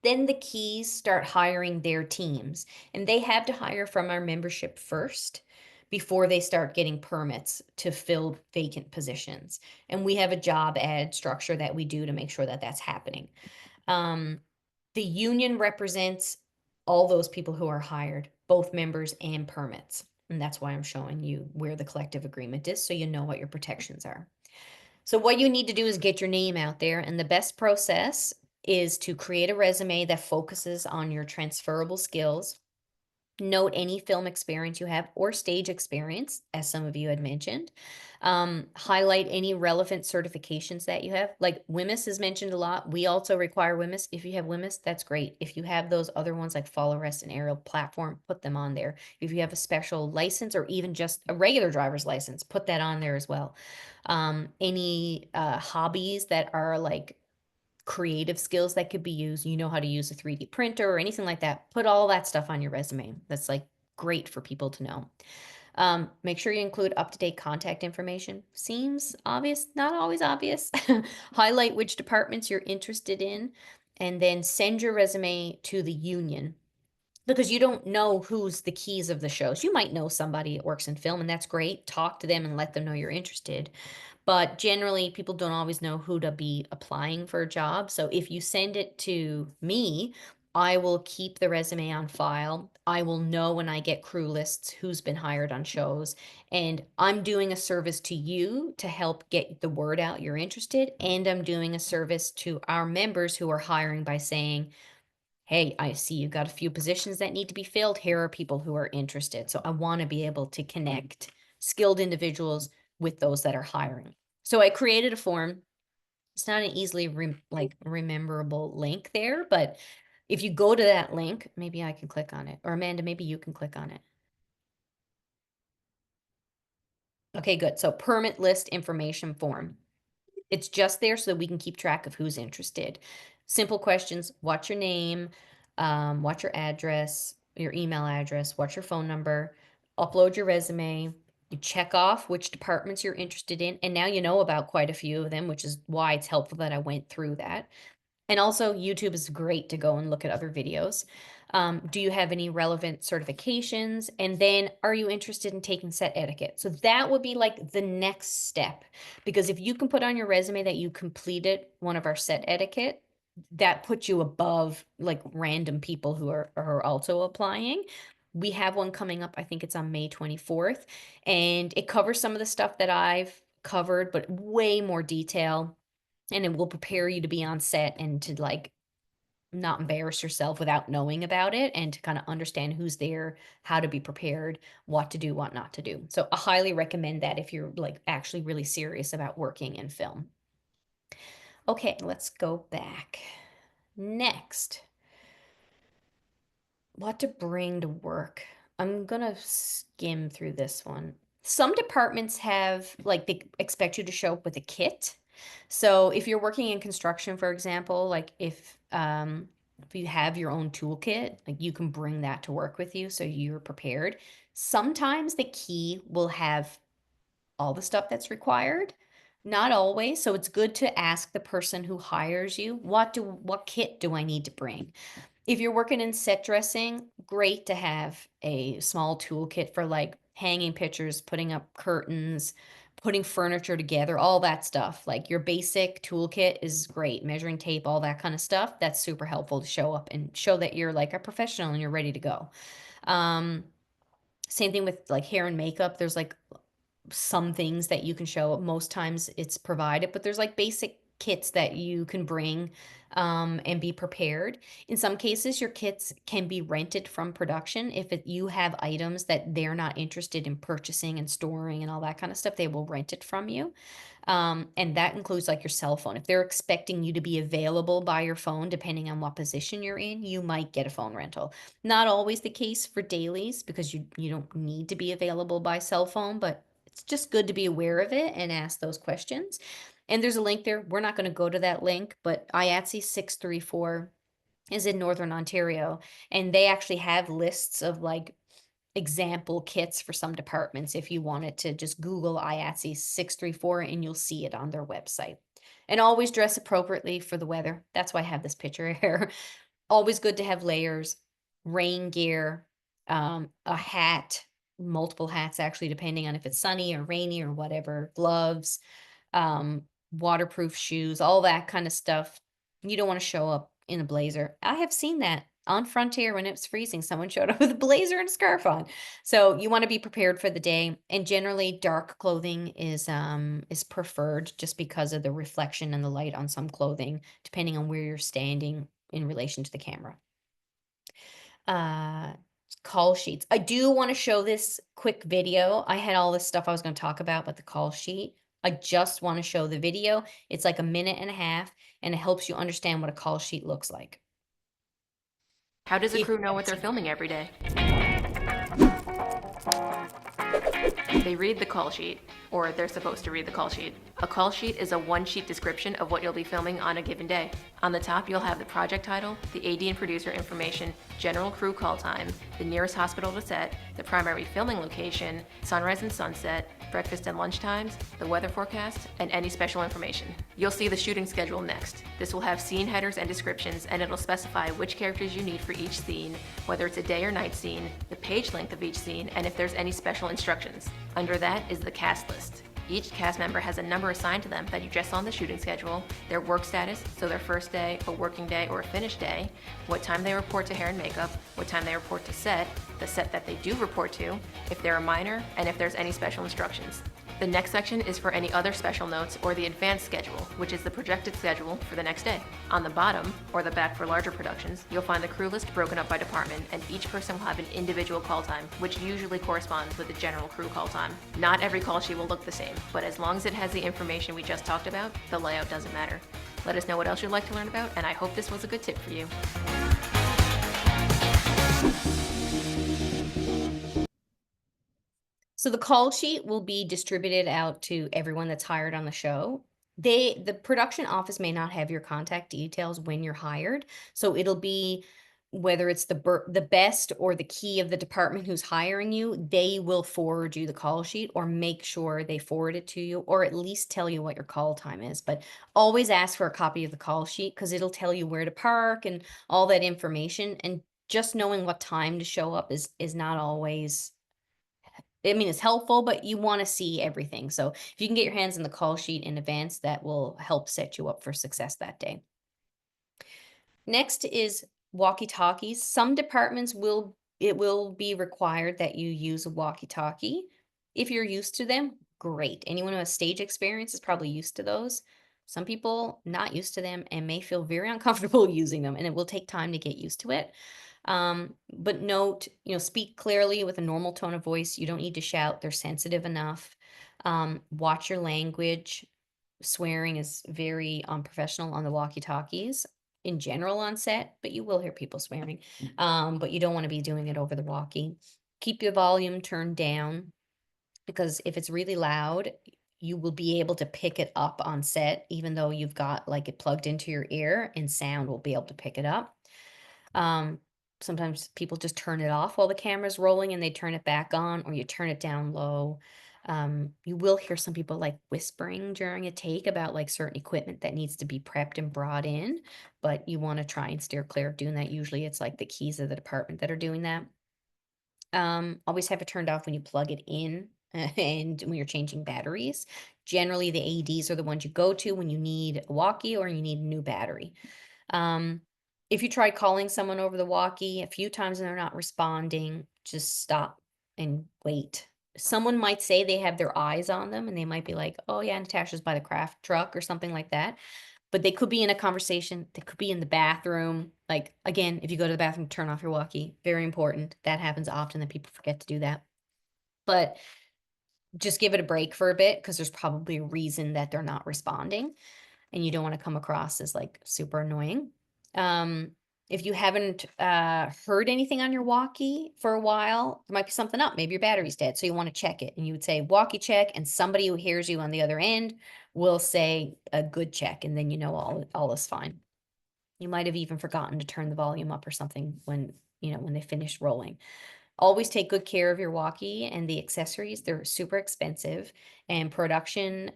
Then the keys start hiring their teams, and they have to hire from our membership first before they start getting permits to fill vacant positions. And we have a job ad structure that we do to make sure that that's happening. The union represents all those people who are hired, both members and permits. And that's why I'm showing you where the collective agreement is, so you know what your protections are. So what you need to do is get your name out there, and the best process is to create a resume that focuses on your transferable skills. Note any film experience you have or stage experience, as some of you had mentioned. Highlight any relevant certifications that you have. Like WMIS is mentioned a lot. We also require WMIS. If you have WMIS, that's great. If you have those other ones like fall arrest and aerial platform, put them on there. If you have a special license or even just a regular driver's license, put that on there as well. Any hobbies that are like creative skills that could be used, you know how to use a 3D printer or anything like that, put all that stuff on your resume. That's like great for people to know. Make sure you include up-to-date contact information. Seems obvious, not always obvious. Highlight which departments you're interested in, and then send your resume to the union, because you don't know who's the keys of the shows. You might know somebody that works in film, and that's great. Talk to them and let them know you're interested. But generally, people don't always know who to be applying for a job. So if you send it to me, I will keep the resume on file. I will know when I get crew lists who's been hired on shows. And I'm doing a service to you to help get the word out you're interested. And I'm doing a service to our members who are hiring by saying, hey, I see you've got a few positions that need to be filled. Here are people who are interested. So I want to be able to connect skilled individuals with those that are hiring. So I created a form. It's not an easily rememberable link there, but if you go to that link, maybe I can click on it, or Amanda, maybe you can click on it. Okay, good. So permit list information form. It's just there so that we can keep track of who's interested. Simple questions: what's your name? What's your address, your email address? What's your phone number? Upload your resume. You check off which departments you're interested in. And now you know about quite a few of them, which is why it's helpful that I went through that. And also, YouTube is great to go and look at other videos. Do you have any relevant certifications? And then, are you interested in taking set etiquette? So that would be like the next step. Because if you can put on your resume that you completed one of our set etiquette, that puts you above like random people who are also applying. We have one coming up, I think it's on May 24th, and it covers some of the stuff that I've covered, but way more detail. And it will prepare you to be on set and to like not embarrass yourself without knowing about it, and to kind of understand who's there, how to be prepared, what to do, what not to do. So I highly recommend that if you're like actually really serious about working in film. Okay, let's go back. Next, what to bring to work. I'm gonna skim through this one. Some departments have, like, they expect you to show up with a kit. So if you're working in construction, for example, like if you have your own toolkit, like you can bring that to work with you so you're prepared. Sometimes the key will have all the stuff that's required, not always. So it's good to ask the person who hires you, what kit do I need to bring? If you're working in set dressing, great to have a small toolkit for like hanging pictures, putting up curtains, putting furniture together, all that stuff. Like your basic toolkit is great. Measuring tape, all that kind of stuff. That's super helpful to show up and show that you're like a professional and you're ready to go. Same thing with like hair and makeup. There's like some things that you can show. Most times it's provided, but there's like basic kits that you can bring and be prepared. In some cases, your kits can be rented from production. If you have items that they're not interested in purchasing and storing and all that kind of stuff, they will rent it from you. And that includes like your cell phone. If they're expecting you to be available by your phone, depending on what position you're in, you might get a phone rental. Not always the case for dailies because you don't need to be available by cell phone, but it's just good to be aware of it and ask those questions. And there's a link there. We're not going to go to that link, but IATSE 634 is in Northern Ontario, and they actually have lists of like example kits for some departments if you wanted to just Google IATSE 634 and you'll see it on their website. And always dress appropriately for the weather. That's why I have this picture here. Always good to have layers, rain gear, a hat, multiple hats actually, depending on if it's sunny or rainy or whatever, gloves, waterproof shoes, all that kind of stuff. You don't want to show up in a blazer. I have seen that on Frontier when it was freezing. Someone showed up with a blazer and a scarf on. So you want to be prepared for the day. And generally dark clothing is preferred just because of the reflection and the light on some clothing, depending on where you're standing in relation to the camera. Call sheets. I do want to show this quick video. I had all this stuff I was going to talk about, but the call sheet, I just want to show the video. It's like a minute and a half, and it helps you understand what a call sheet looks like. How does a crew know what they're filming every day? They read the call sheet, or they're supposed to read the call sheet. A call sheet is a one-sheet description of what you'll be filming on a given day. On the top, you'll have the project title, the AD and producer information, general crew call time, the nearest hospital to set, the primary filming location, sunrise and sunset, breakfast and lunch times, the weather forecast, and any special information. You'll see the shooting schedule next. This will have scene headers and descriptions, and it'll specify which characters you need for each scene, whether it's a day or night scene, the page length of each scene, and if there's any special instructions. Under that is the cast list. Each cast member has a number assigned to them that you just saw on the shooting schedule, their work status, so their first day, a working day, or a finished day, what time they report to hair and makeup, what time they report to set, the set that they do report to, if they're a minor, and if there's any special instructions. The next section is for any other special notes or the advanced schedule, which is the projected schedule for the next day. On the bottom, or the back for larger productions, you'll find the crew list broken up by department, and each person will have an individual call time, which usually corresponds with the general crew call time. Not every call sheet will look the same, but as long as it has the information we just talked about, the layout doesn't matter. Let us know what else you'd like to learn about, and I hope this was a good tip for you. So the call sheet will be distributed out to everyone that's hired on the show. The production office may not have your contact details when you're hired. So it'll be whether it's the best or the key of the department who's hiring you, they will forward you the call sheet or make sure they forward it to you or at least tell you what your call time is. But always ask for a copy of the call sheet because it'll tell you where to park and all that information. And just knowing what time to show up is not always, I mean, it's helpful, but you want to see everything. So if you can get your hands on the call sheet in advance, that will help set you up for success that day. Next is walkie-talkies. Some departments will be required that you use a walkie-talkie. If you're used to them, great. Anyone who has stage experience is probably used to those. Some people not used to them and may feel very uncomfortable using them, and it will take time to get used to it. But note, speak clearly with a normal tone of voice. You don't need to shout. They're sensitive enough. Watch your language. Swearing is very unprofessional on the walkie-talkies in general on set, but you will hear people swearing. But you don't want to be doing it over the walkie. Keep your volume turned down because if it's really loud, you will be able to pick it up on set, even though you've got like it plugged into your ear and sound will be able to pick it up. Sometimes people just turn it off while the camera's rolling and they turn it back on, or you turn it down low. You will hear some people like whispering during a take about like certain equipment that needs to be prepped and brought in, but you want to try and steer clear of doing that. Usually it's like the keys of the department that are doing that. Always have it turned off when you plug it in and when you're changing batteries. Generally, the AEDs are the ones you go to when you need a walkie or you need a new battery. If you try calling someone over the walkie a few times and they're not responding, just stop and wait. Someone might say they have their eyes on them and they might be like, oh yeah, Natasha's by the craft truck or something like that. But they could be in a conversation. They could be in the bathroom. Like, again, if you go to the bathroom, turn off your walkie. Very important. That happens often that people forget to do that. But just give it a break for a bit because there's probably a reason that they're not responding and you don't want to come across as like super annoying. If you haven't heard anything on your walkie for a while, there might be something up. Maybe your battery's dead, so you want to check it. And you would say walkie check, and somebody who hears you on the other end will say a good check, and then you know all is fine. You might have even forgotten to turn the volume up or something when when they finish rolling. Always take good care of your walkie and the accessories. They're super expensive, and production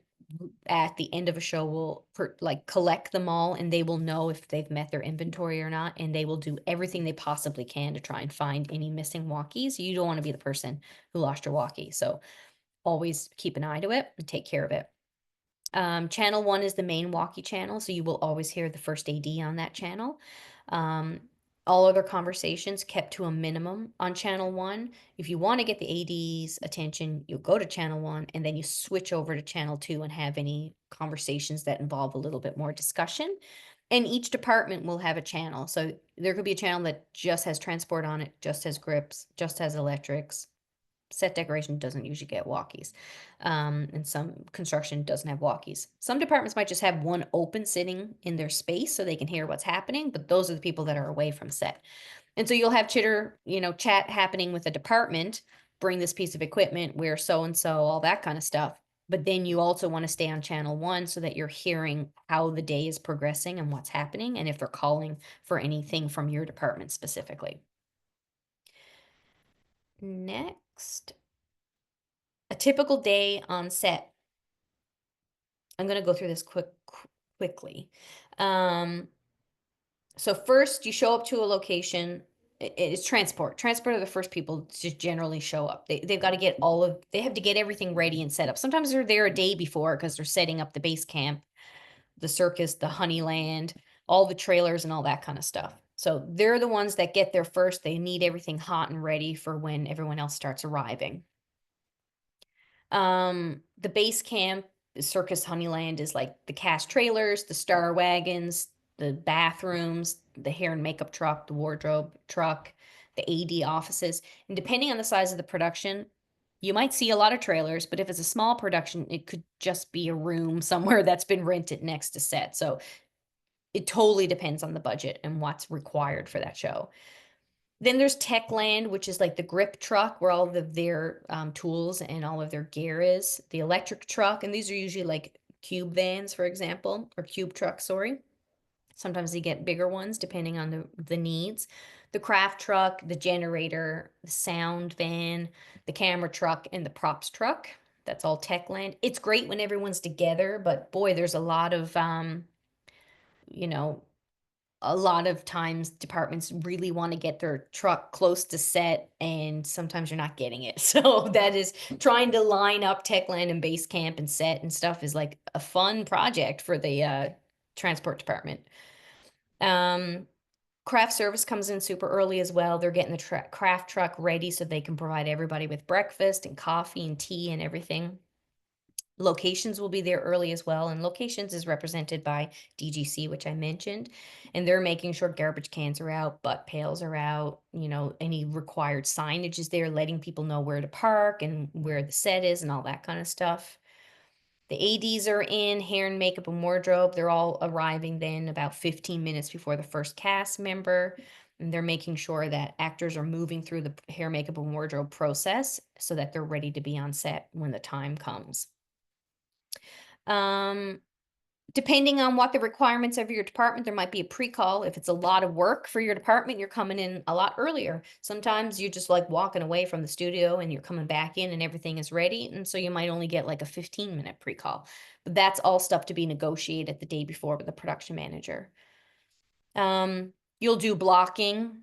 at the end of a show will like collect them all, and they will know if they've met their inventory or not, and they will do everything they possibly can to try and find any missing walkies. You don't want to be the person who lost your walkie, so always keep an eye to it and take care of it. Channel 1 is the main walkie channel, so you will always hear the first AD on that channel. All other conversations kept to a minimum on channel 1. If you want to get the AD's attention, you go to channel 1 and then you switch over to channel 2 and have any conversations that involve a little bit more discussion. And each department will have a channel. So there could be a channel that just has transport on it, just has grips, just has electrics. Set decoration doesn't usually get walkies. And some construction doesn't have walkies. Some departments might just have one open sitting in their space so they can hear what's happening, but those are the people that are away from set. And so you'll have chitter, chat happening with the department, bring this piece of equipment, where so-and-so, all that kind of stuff. But then you also want to stay on channel 1 so that you're hearing how the day is progressing and what's happening, and if they're calling for anything from your department specifically. Next, a typical day on set. I'm going to go through this quickly. So first, you show up to a location. It's transport. Transport are the first people to generally show up. They've got to get they have to get everything ready and set up. Sometimes they're there a day before because they're setting up the base camp, the circus, the Honeyland, all the trailers and all that kind of stuff. So they're the ones that get there first. They need everything hot and ready for when everyone else starts arriving. The base camp, the Circus Honeyland, is like the cast trailers, the star wagons, the bathrooms, the hair and makeup truck, the wardrobe truck, the AD offices. And depending on the size of the production, you might see a lot of trailers, but if it's a small production, it could just be a room somewhere that's been rented next to set. So it totally depends on the budget and what's required for that show. Then there's Techland, which is like the grip truck where all of their tools and all of their gear is. The electric truck, and these are usually like cube vans, for example, or cube trucks, sorry. Sometimes they get bigger ones depending on the needs. The craft truck, the generator, the sound van, the camera truck, and the props truck. That's all Techland. It's great when everyone's together, but boy, there's a lot of, a lot of times departments really want to get their truck close to set, and sometimes you're not getting it. So that is trying to line up Techland and base camp and set and stuff is like a fun project for the transport department. Craft service comes in super early as well. They're getting the craft truck ready so they can provide everybody with breakfast and coffee and tea and everything. Locations will be there early as well, and locations is represented by DGC, which I mentioned, and they're making sure garbage cans are out, butt pails are out, any required signage is there, letting people know where to park and where the set is and all that kind of stuff. The ADs are in, hair and makeup and wardrobe. They're all arriving then about 15 minutes before the first cast member. And they're making sure that actors are moving through the hair, makeup, and wardrobe process so that they're ready to be on set when the time comes. Depending on what the requirements of your department, there might be a pre-call. If it's a lot of work for your department, you're coming in a lot earlier. Sometimes you're just like walking away from the studio and you're coming back in and everything is ready. And so you might only get like a 15-minute pre-call. But that's all stuff to be negotiated the day before with the production manager. You'll do blocking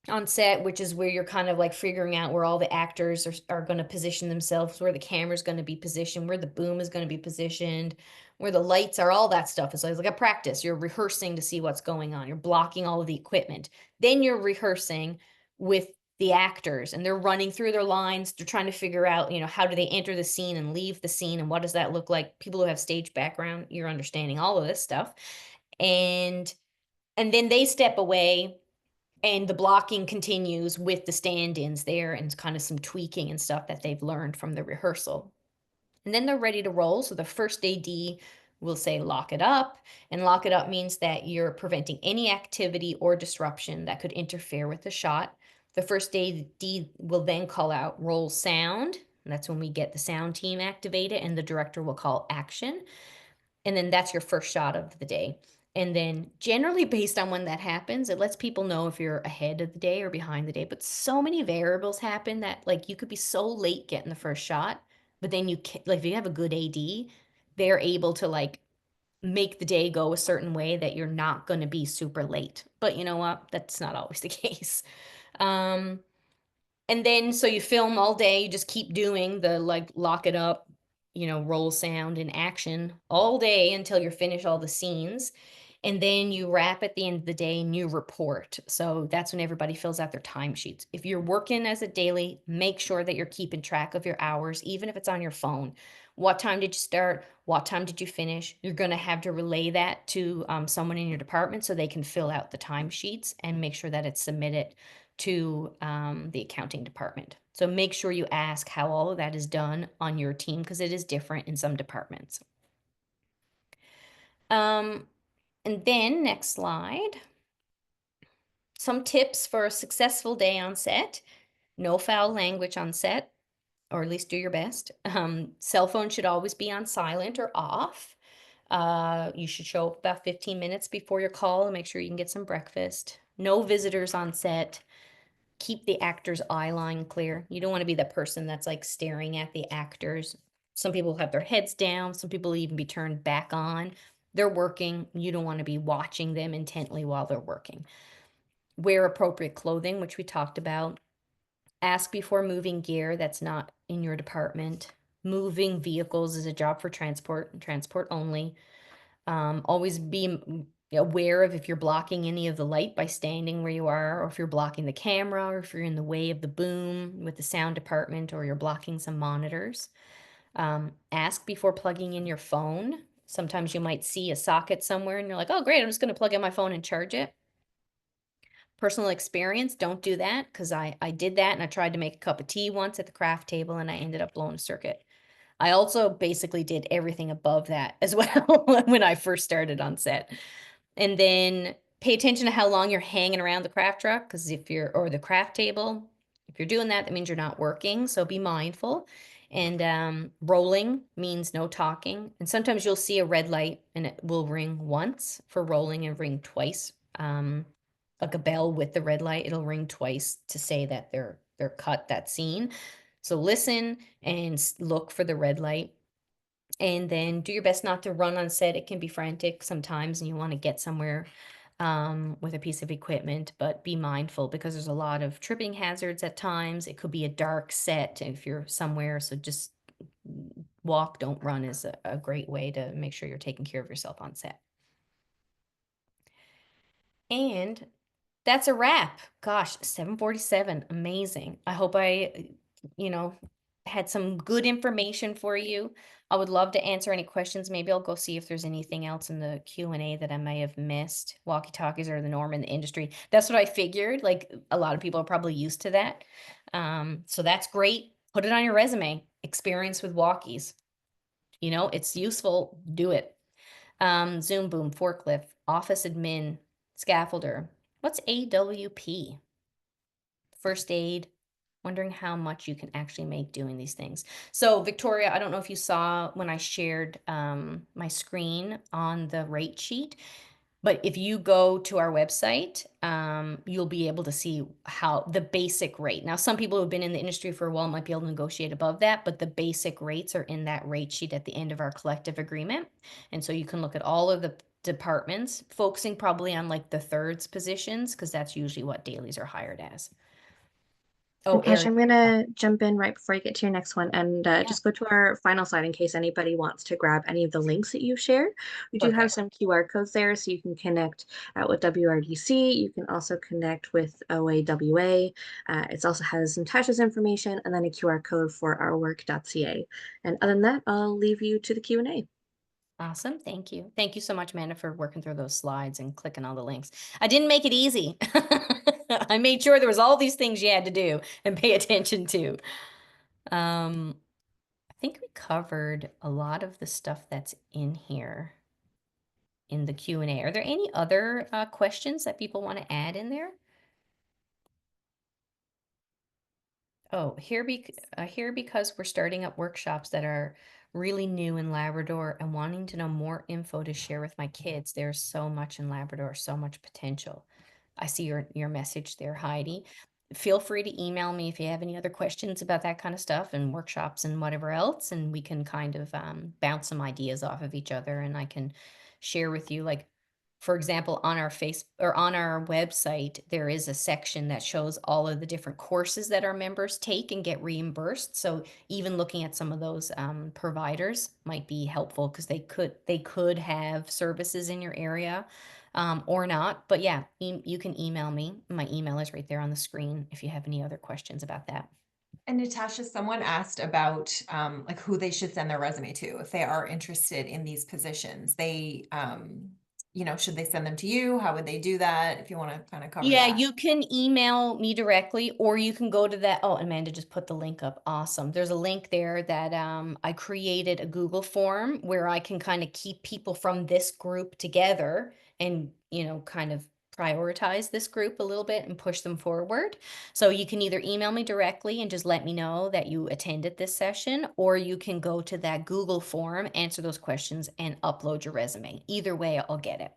on set, which is where you're kind of like figuring out where all the actors are going to position themselves, where the camera's going to be positioned, where the boom is going to be positioned, where the lights are, all that stuff. It's like a practice. You're rehearsing to see what's going on. You're blocking all of the equipment. Then you're rehearsing with the actors and they're running through their lines. They're trying to figure out, you know, how do they enter the scene and leave the scene and what does that look like? People who have stage background, you're understanding all of this stuff. And then they step away and the blocking continues with the stand-ins there and kind of some tweaking and stuff that they've learned from the rehearsal. And then they're ready to roll. So the first AD will say lock it up. And lock it up means that you're preventing any activity or disruption that could interfere with the shot. The first AD will then call out roll sound. And that's when we get the sound team activated and the director will call action. And then that's your first shot of the day. And then generally based on when that happens, it lets people know if you're ahead of the day or behind the day. But so many variables happen that like you could be so late getting the first shot, but then you can, like if you have a good AD, they're able to like make the day go a certain way that you're not going to be super late. But you know what? That's not always the case. And then so you film all day, you just keep doing the like lock it up, you know, roll sound and action all day until you're finished all the scenes. And then you wrap at the end of the day and you report. So that's when everybody fills out their timesheets. If you're working as a daily, make sure that you're keeping track of your hours, even if it's on your phone. What time did you start? What time did you finish? You're going to have to relay that to someone in your department so they can fill out the timesheets and make sure that it's submitted to the accounting department. So make sure you ask how all of that is done on your team because it is different in some departments. And then next slide, some tips for a successful day on set. No foul language on set, or at least do your best. Cell phone should always be on silent or off. You should show up about 15 minutes before your call and make sure you can get some breakfast. No visitors on set. Keep the actor's eye line clear. You don't want to be the person that's like staring at the actors. Some people have their heads down. Some people even be turned back on. They're working. You don't want to be watching them intently while they're working. Wear appropriate clothing, which we talked about. Ask before moving gear that's not in your department. Moving vehicles is a job for transport only. Always be aware of if you're blocking any of the light by standing where you are, or if you're blocking the camera, or if you're in the way of the boom with the sound department, or you're blocking some monitors. Ask before plugging in your phone. Sometimes you might see a socket somewhere and you're like, oh, great, I'm just going to plug in my phone and charge it. Personal experience, don't do that because I did that and I tried to make a cup of tea once at the craft table and I ended up blowing a circuit. I also basically did everything above that as well when I first started on set. And then pay attention to how long you're hanging around the craft truck because or the craft table, if you're doing that, that means you're not working. So be mindful. And rolling means no talking. And sometimes you'll see a red light and it will ring once for rolling and ring twice. Like a bell with the red light, it'll ring twice to say that they're cut that scene. So listen and look for the red light. And then do your best not to run on set. It can be frantic sometimes and you want to get somewhere with a piece of equipment, but be mindful because there's a lot of tripping hazards at times. It could be a dark set if you're somewhere. So just walk, don't run is a great way to make sure you're taking care of yourself on set. And that's a wrap. Gosh, 7:47. Amazing. I hope I, had some good information for you. I would love to answer any questions. Maybe I'll go see if there's anything else in the Q&A that I may have missed. Walkie-talkies are the norm in the industry. That's what I figured. Like a lot of people are probably used to that. So that's great. Put it on your resume. Experience with walkies. It's useful. Do it. Zoom boom, forklift, office admin, scaffolder. What's AWP? First aid, Wondering how much you can actually make doing these things. So Victoria, I don't know if you saw when I shared my screen on the rate sheet, but if you go to our website, you'll be able to see how the basic rate. Now, some people who have been in the industry for a while might be able to negotiate above that, but the basic rates are in that rate sheet at the end of our collective agreement. And so you can look at all of the departments, focusing probably on like the thirds positions, because that's usually what dailies are hired as. Oh, Natasha, Eric. I'm gonna jump in right before you get to your next one and Yeah. just go to our final slide in case anybody wants to grab any of the links that you've shared. We do have Perfect. some QR codes there, so you can connect with WRDC. You can also connect with OAWA. It also has Natasha's information and then a QR code for ourwork.ca. And other than that, I'll leave you to the Q&A. Awesome. Thank you. Thank you so much, Amanda, for working through those slides and clicking all the links. I didn't make it easy. I made sure there was all these things you had to do and pay attention to. I think we covered a lot of the stuff that's in here in the Q&A. Are there any other questions that people want to add in there? Oh, here because we're starting up workshops that are really new in Labrador and wanting to know more info to share with my kids. There's so much in Labrador, so much potential. I see your message there, Heidi. Feel free to email me if you have any other questions about that kind of stuff and workshops and whatever else, and we can kind of bounce some ideas off of each other, and I can share with you, like, for example, on our on our website, there is a section that shows all of the different courses that our members take and get reimbursed. So even looking at some of those providers might be helpful, because they could have services in your area or not. But yeah, you can email me. My email is right there on the screen if you have any other questions about that. And Natasha, someone asked about like who they should send their resume to if they are interested in these positions. They, should they send them to you? How would they do that? If you want to kind of cover Yeah, that. you can email me directly, or you can go to that. Oh, Amanda just put the link up. Awesome. There's a link there that I created a Google form where I can kind of keep people from this group together and, kind of prioritize this group a little bit and push them forward. So you can either email me directly and just let me know that you attended this session, or you can go to that Google form, answer those questions, and upload your resume. Either way, I'll get it.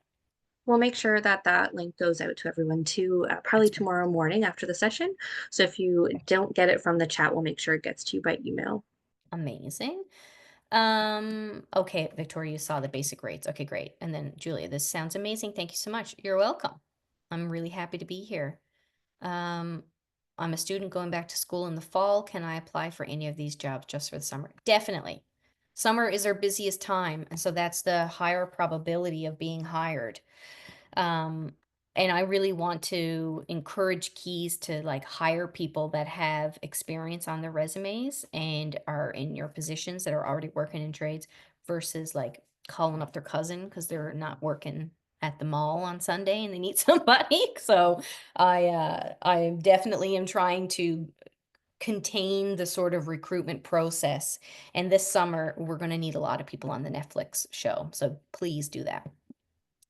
We'll make sure that that link goes out to everyone too, probably tomorrow morning after the session. So if you don't get it from the chat, we'll make sure it gets to you by email. Amazing. Okay, Victoria, you saw the basic rates. Okay, great. And then Julia, this sounds amazing. Thank you so much. You're welcome. I'm really happy to be here. I'm a student going back to school in the fall. Can I apply for any of these jobs just for the summer? Definitely. Summer is our busiest time, and so that's the higher probability of being hired. And I really want to encourage Keys to like hire people that have experience on their resumes and are in your positions that are already working in trades, versus like calling up their cousin because they're not working at the mall on Sunday and they need somebody. So I definitely am trying to contain the sort of recruitment process. And this summer we're going to need a lot of people on the Netflix show. So please do that.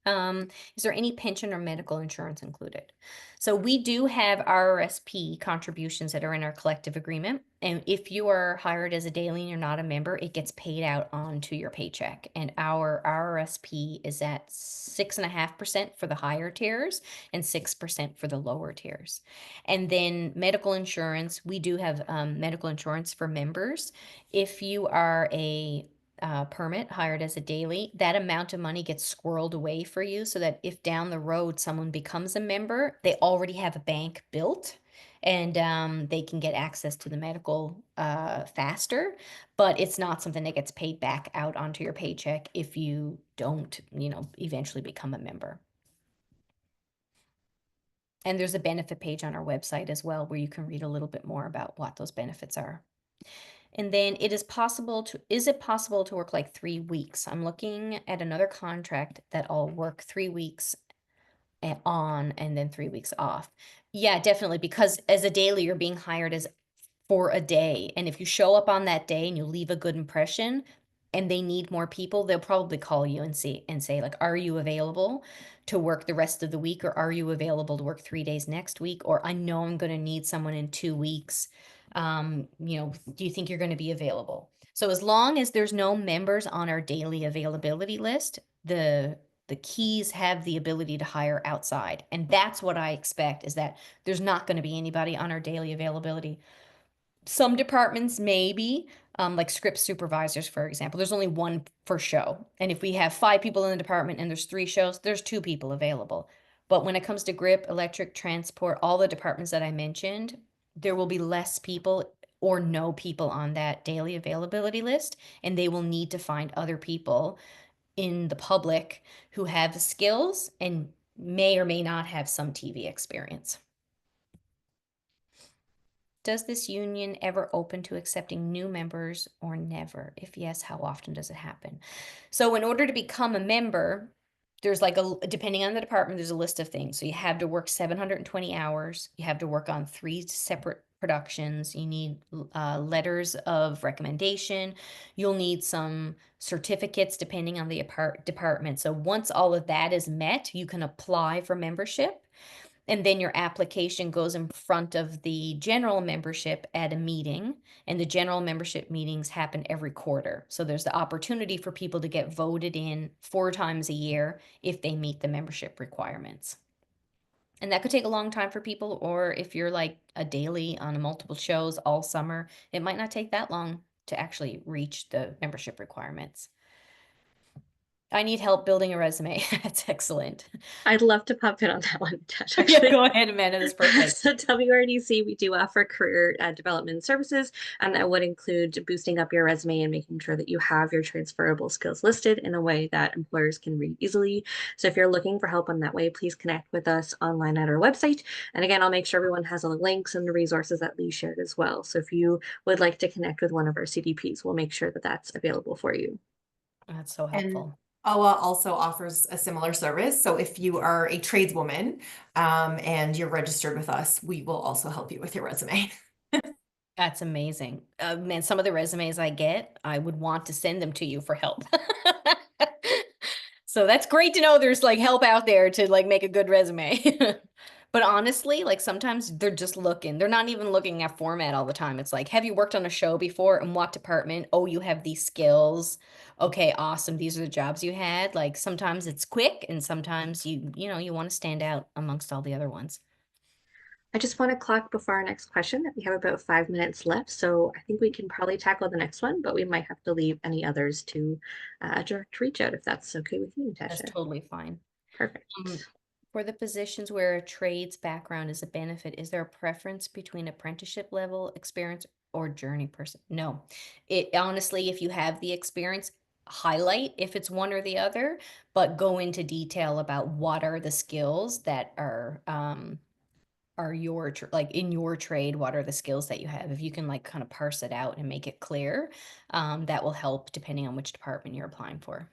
Is there any pension or medical insurance included? So we do have RRSP contributions that are in our collective agreement. And if you are hired as a daily and you're not a member, it gets paid out onto your paycheck. And our RRSP is at 6.5% for the higher tiers and 6% for the lower tiers. And then medical insurance, we do have medical insurance for members. If you are a permit hired as a daily, that amount of money gets squirreled away for you, so that if down the road someone becomes a member, they already have a bank built and they can get access to the medical faster. But it's not something that gets paid back out onto your paycheck if you don't, eventually become a member. And there's a benefit page on our website as well where you can read a little bit more about what those benefits are. And then is it possible to work like 3 weeks? I'm looking at another contract that I'll work 3 weeks on and then 3 weeks off. Yeah, definitely, because as a daily, you're being hired as for a day. And if you show up on that day and you leave a good impression, and they need more people, they'll probably call you and say like, are you available to work the rest of the week, or are you available to work 3 days next week? Or I know I'm going to need someone in 2 weeks. Do you think you're going to be available? So as long as there's no members on our daily availability list, the keys have the ability to hire outside. And that's what I expect, is that there's not going to be anybody on our daily availability. Some departments maybe, like script supervisors, for example, there's only one for show. And if we have 5 people in the department and there's 3 shows, there's 2 people available. But when it comes to grip, electric, transport, all the departments that I mentioned, there will be less people or no people on that daily availability list, and they will need to find other people in the public who have the skills and may or may not have some TV experience. Does this union ever open to accepting new members or never? If yes, how often does it happen? So in order to become a member, there's like depending on the department, there's a list of things. So you have to work 720 hours. You have to work on 3 separate productions. You need letters of recommendation. You'll need some certificates depending on the department. So once all of that is met, you can apply for membership. And then your application goes in front of the general membership at a meeting, and the general membership meetings happen every quarter. So there's the opportunity for people to get voted in 4 times a year if they meet the membership requirements. And that could take a long time for people, or if you're like a daily on multiple shows all summer, it might not take that long to actually reach the membership requirements. I need help building a resume. That's excellent. I'd love to pop in on that one, Natasha. Yeah, go ahead, Amanda. That's perfect. So WRDC, we do offer career development services, and that would include boosting up your resume and making sure that you have your transferable skills listed in a way that employers can read easily. So if you're looking for help on that way, please connect with us online at our website. And again, I'll make sure everyone has all the links and the resources that Lee shared as well. So if you would like to connect with one of our CDPs, we'll make sure that that's available for you. That's so helpful. OAWA also offers a similar service. So if you are a tradeswoman and you're registered with us, we will also help you with your resume. That's amazing. Man, some of the resumes I get, I would want to send them to you for help. So that's great to know there's like help out there to like make a good resume. But honestly, like sometimes they're just looking. They're not even looking at format all the time. It's like, have you worked on a show before? In what department? Oh, you have these skills. Okay, awesome. These are the jobs you had. Like sometimes it's quick, and sometimes you want to stand out amongst all the other ones. I just want to clock before our next question that we have about 5 minutes left. So I think we can probably tackle the next one, but we might have to leave any others to reach out if that's okay with you, Natasha. That's totally fine. Perfect. For the positions where a trades background is a benefit, is there a preference between apprenticeship level experience or journey person? No. It honestly, if you have the experience, highlight if it's one or the other, but go into detail about what are the skills that are your like in your trade, what are the skills that you have? If you can like kind of parse it out and make it clear, that will help depending on which department you're applying for.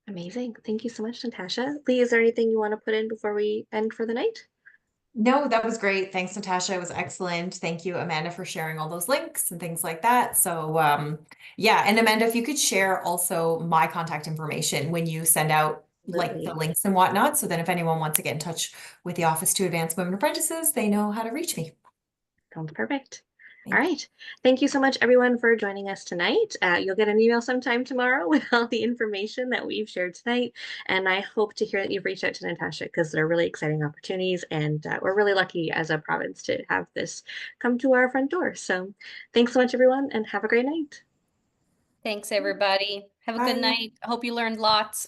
Amazing. Thank you so much, Natasha. Lee, is there anything you want to put in before we end for the night? No, that was great. Thanks, Natasha. It was excellent. Thank you, Amanda, for sharing all those links and things like that. So yeah, and Amanda, if you could share also my contact information when you send out like the links and whatnot, so then if anyone wants to get in touch with the Office to Advance Women Apprentices, they know how to reach me. Sounds perfect. All right. Thank you so much, everyone, for joining us tonight. You'll get an email sometime tomorrow with all the information that we've shared tonight. And I hope to hear that you've reached out to Natasha, because they're really exciting opportunities. And we're really lucky as a province to have this come to our front door. So thanks so much, everyone, and have a great night. Thanks, everybody. Have a good night. I hope you learned lots.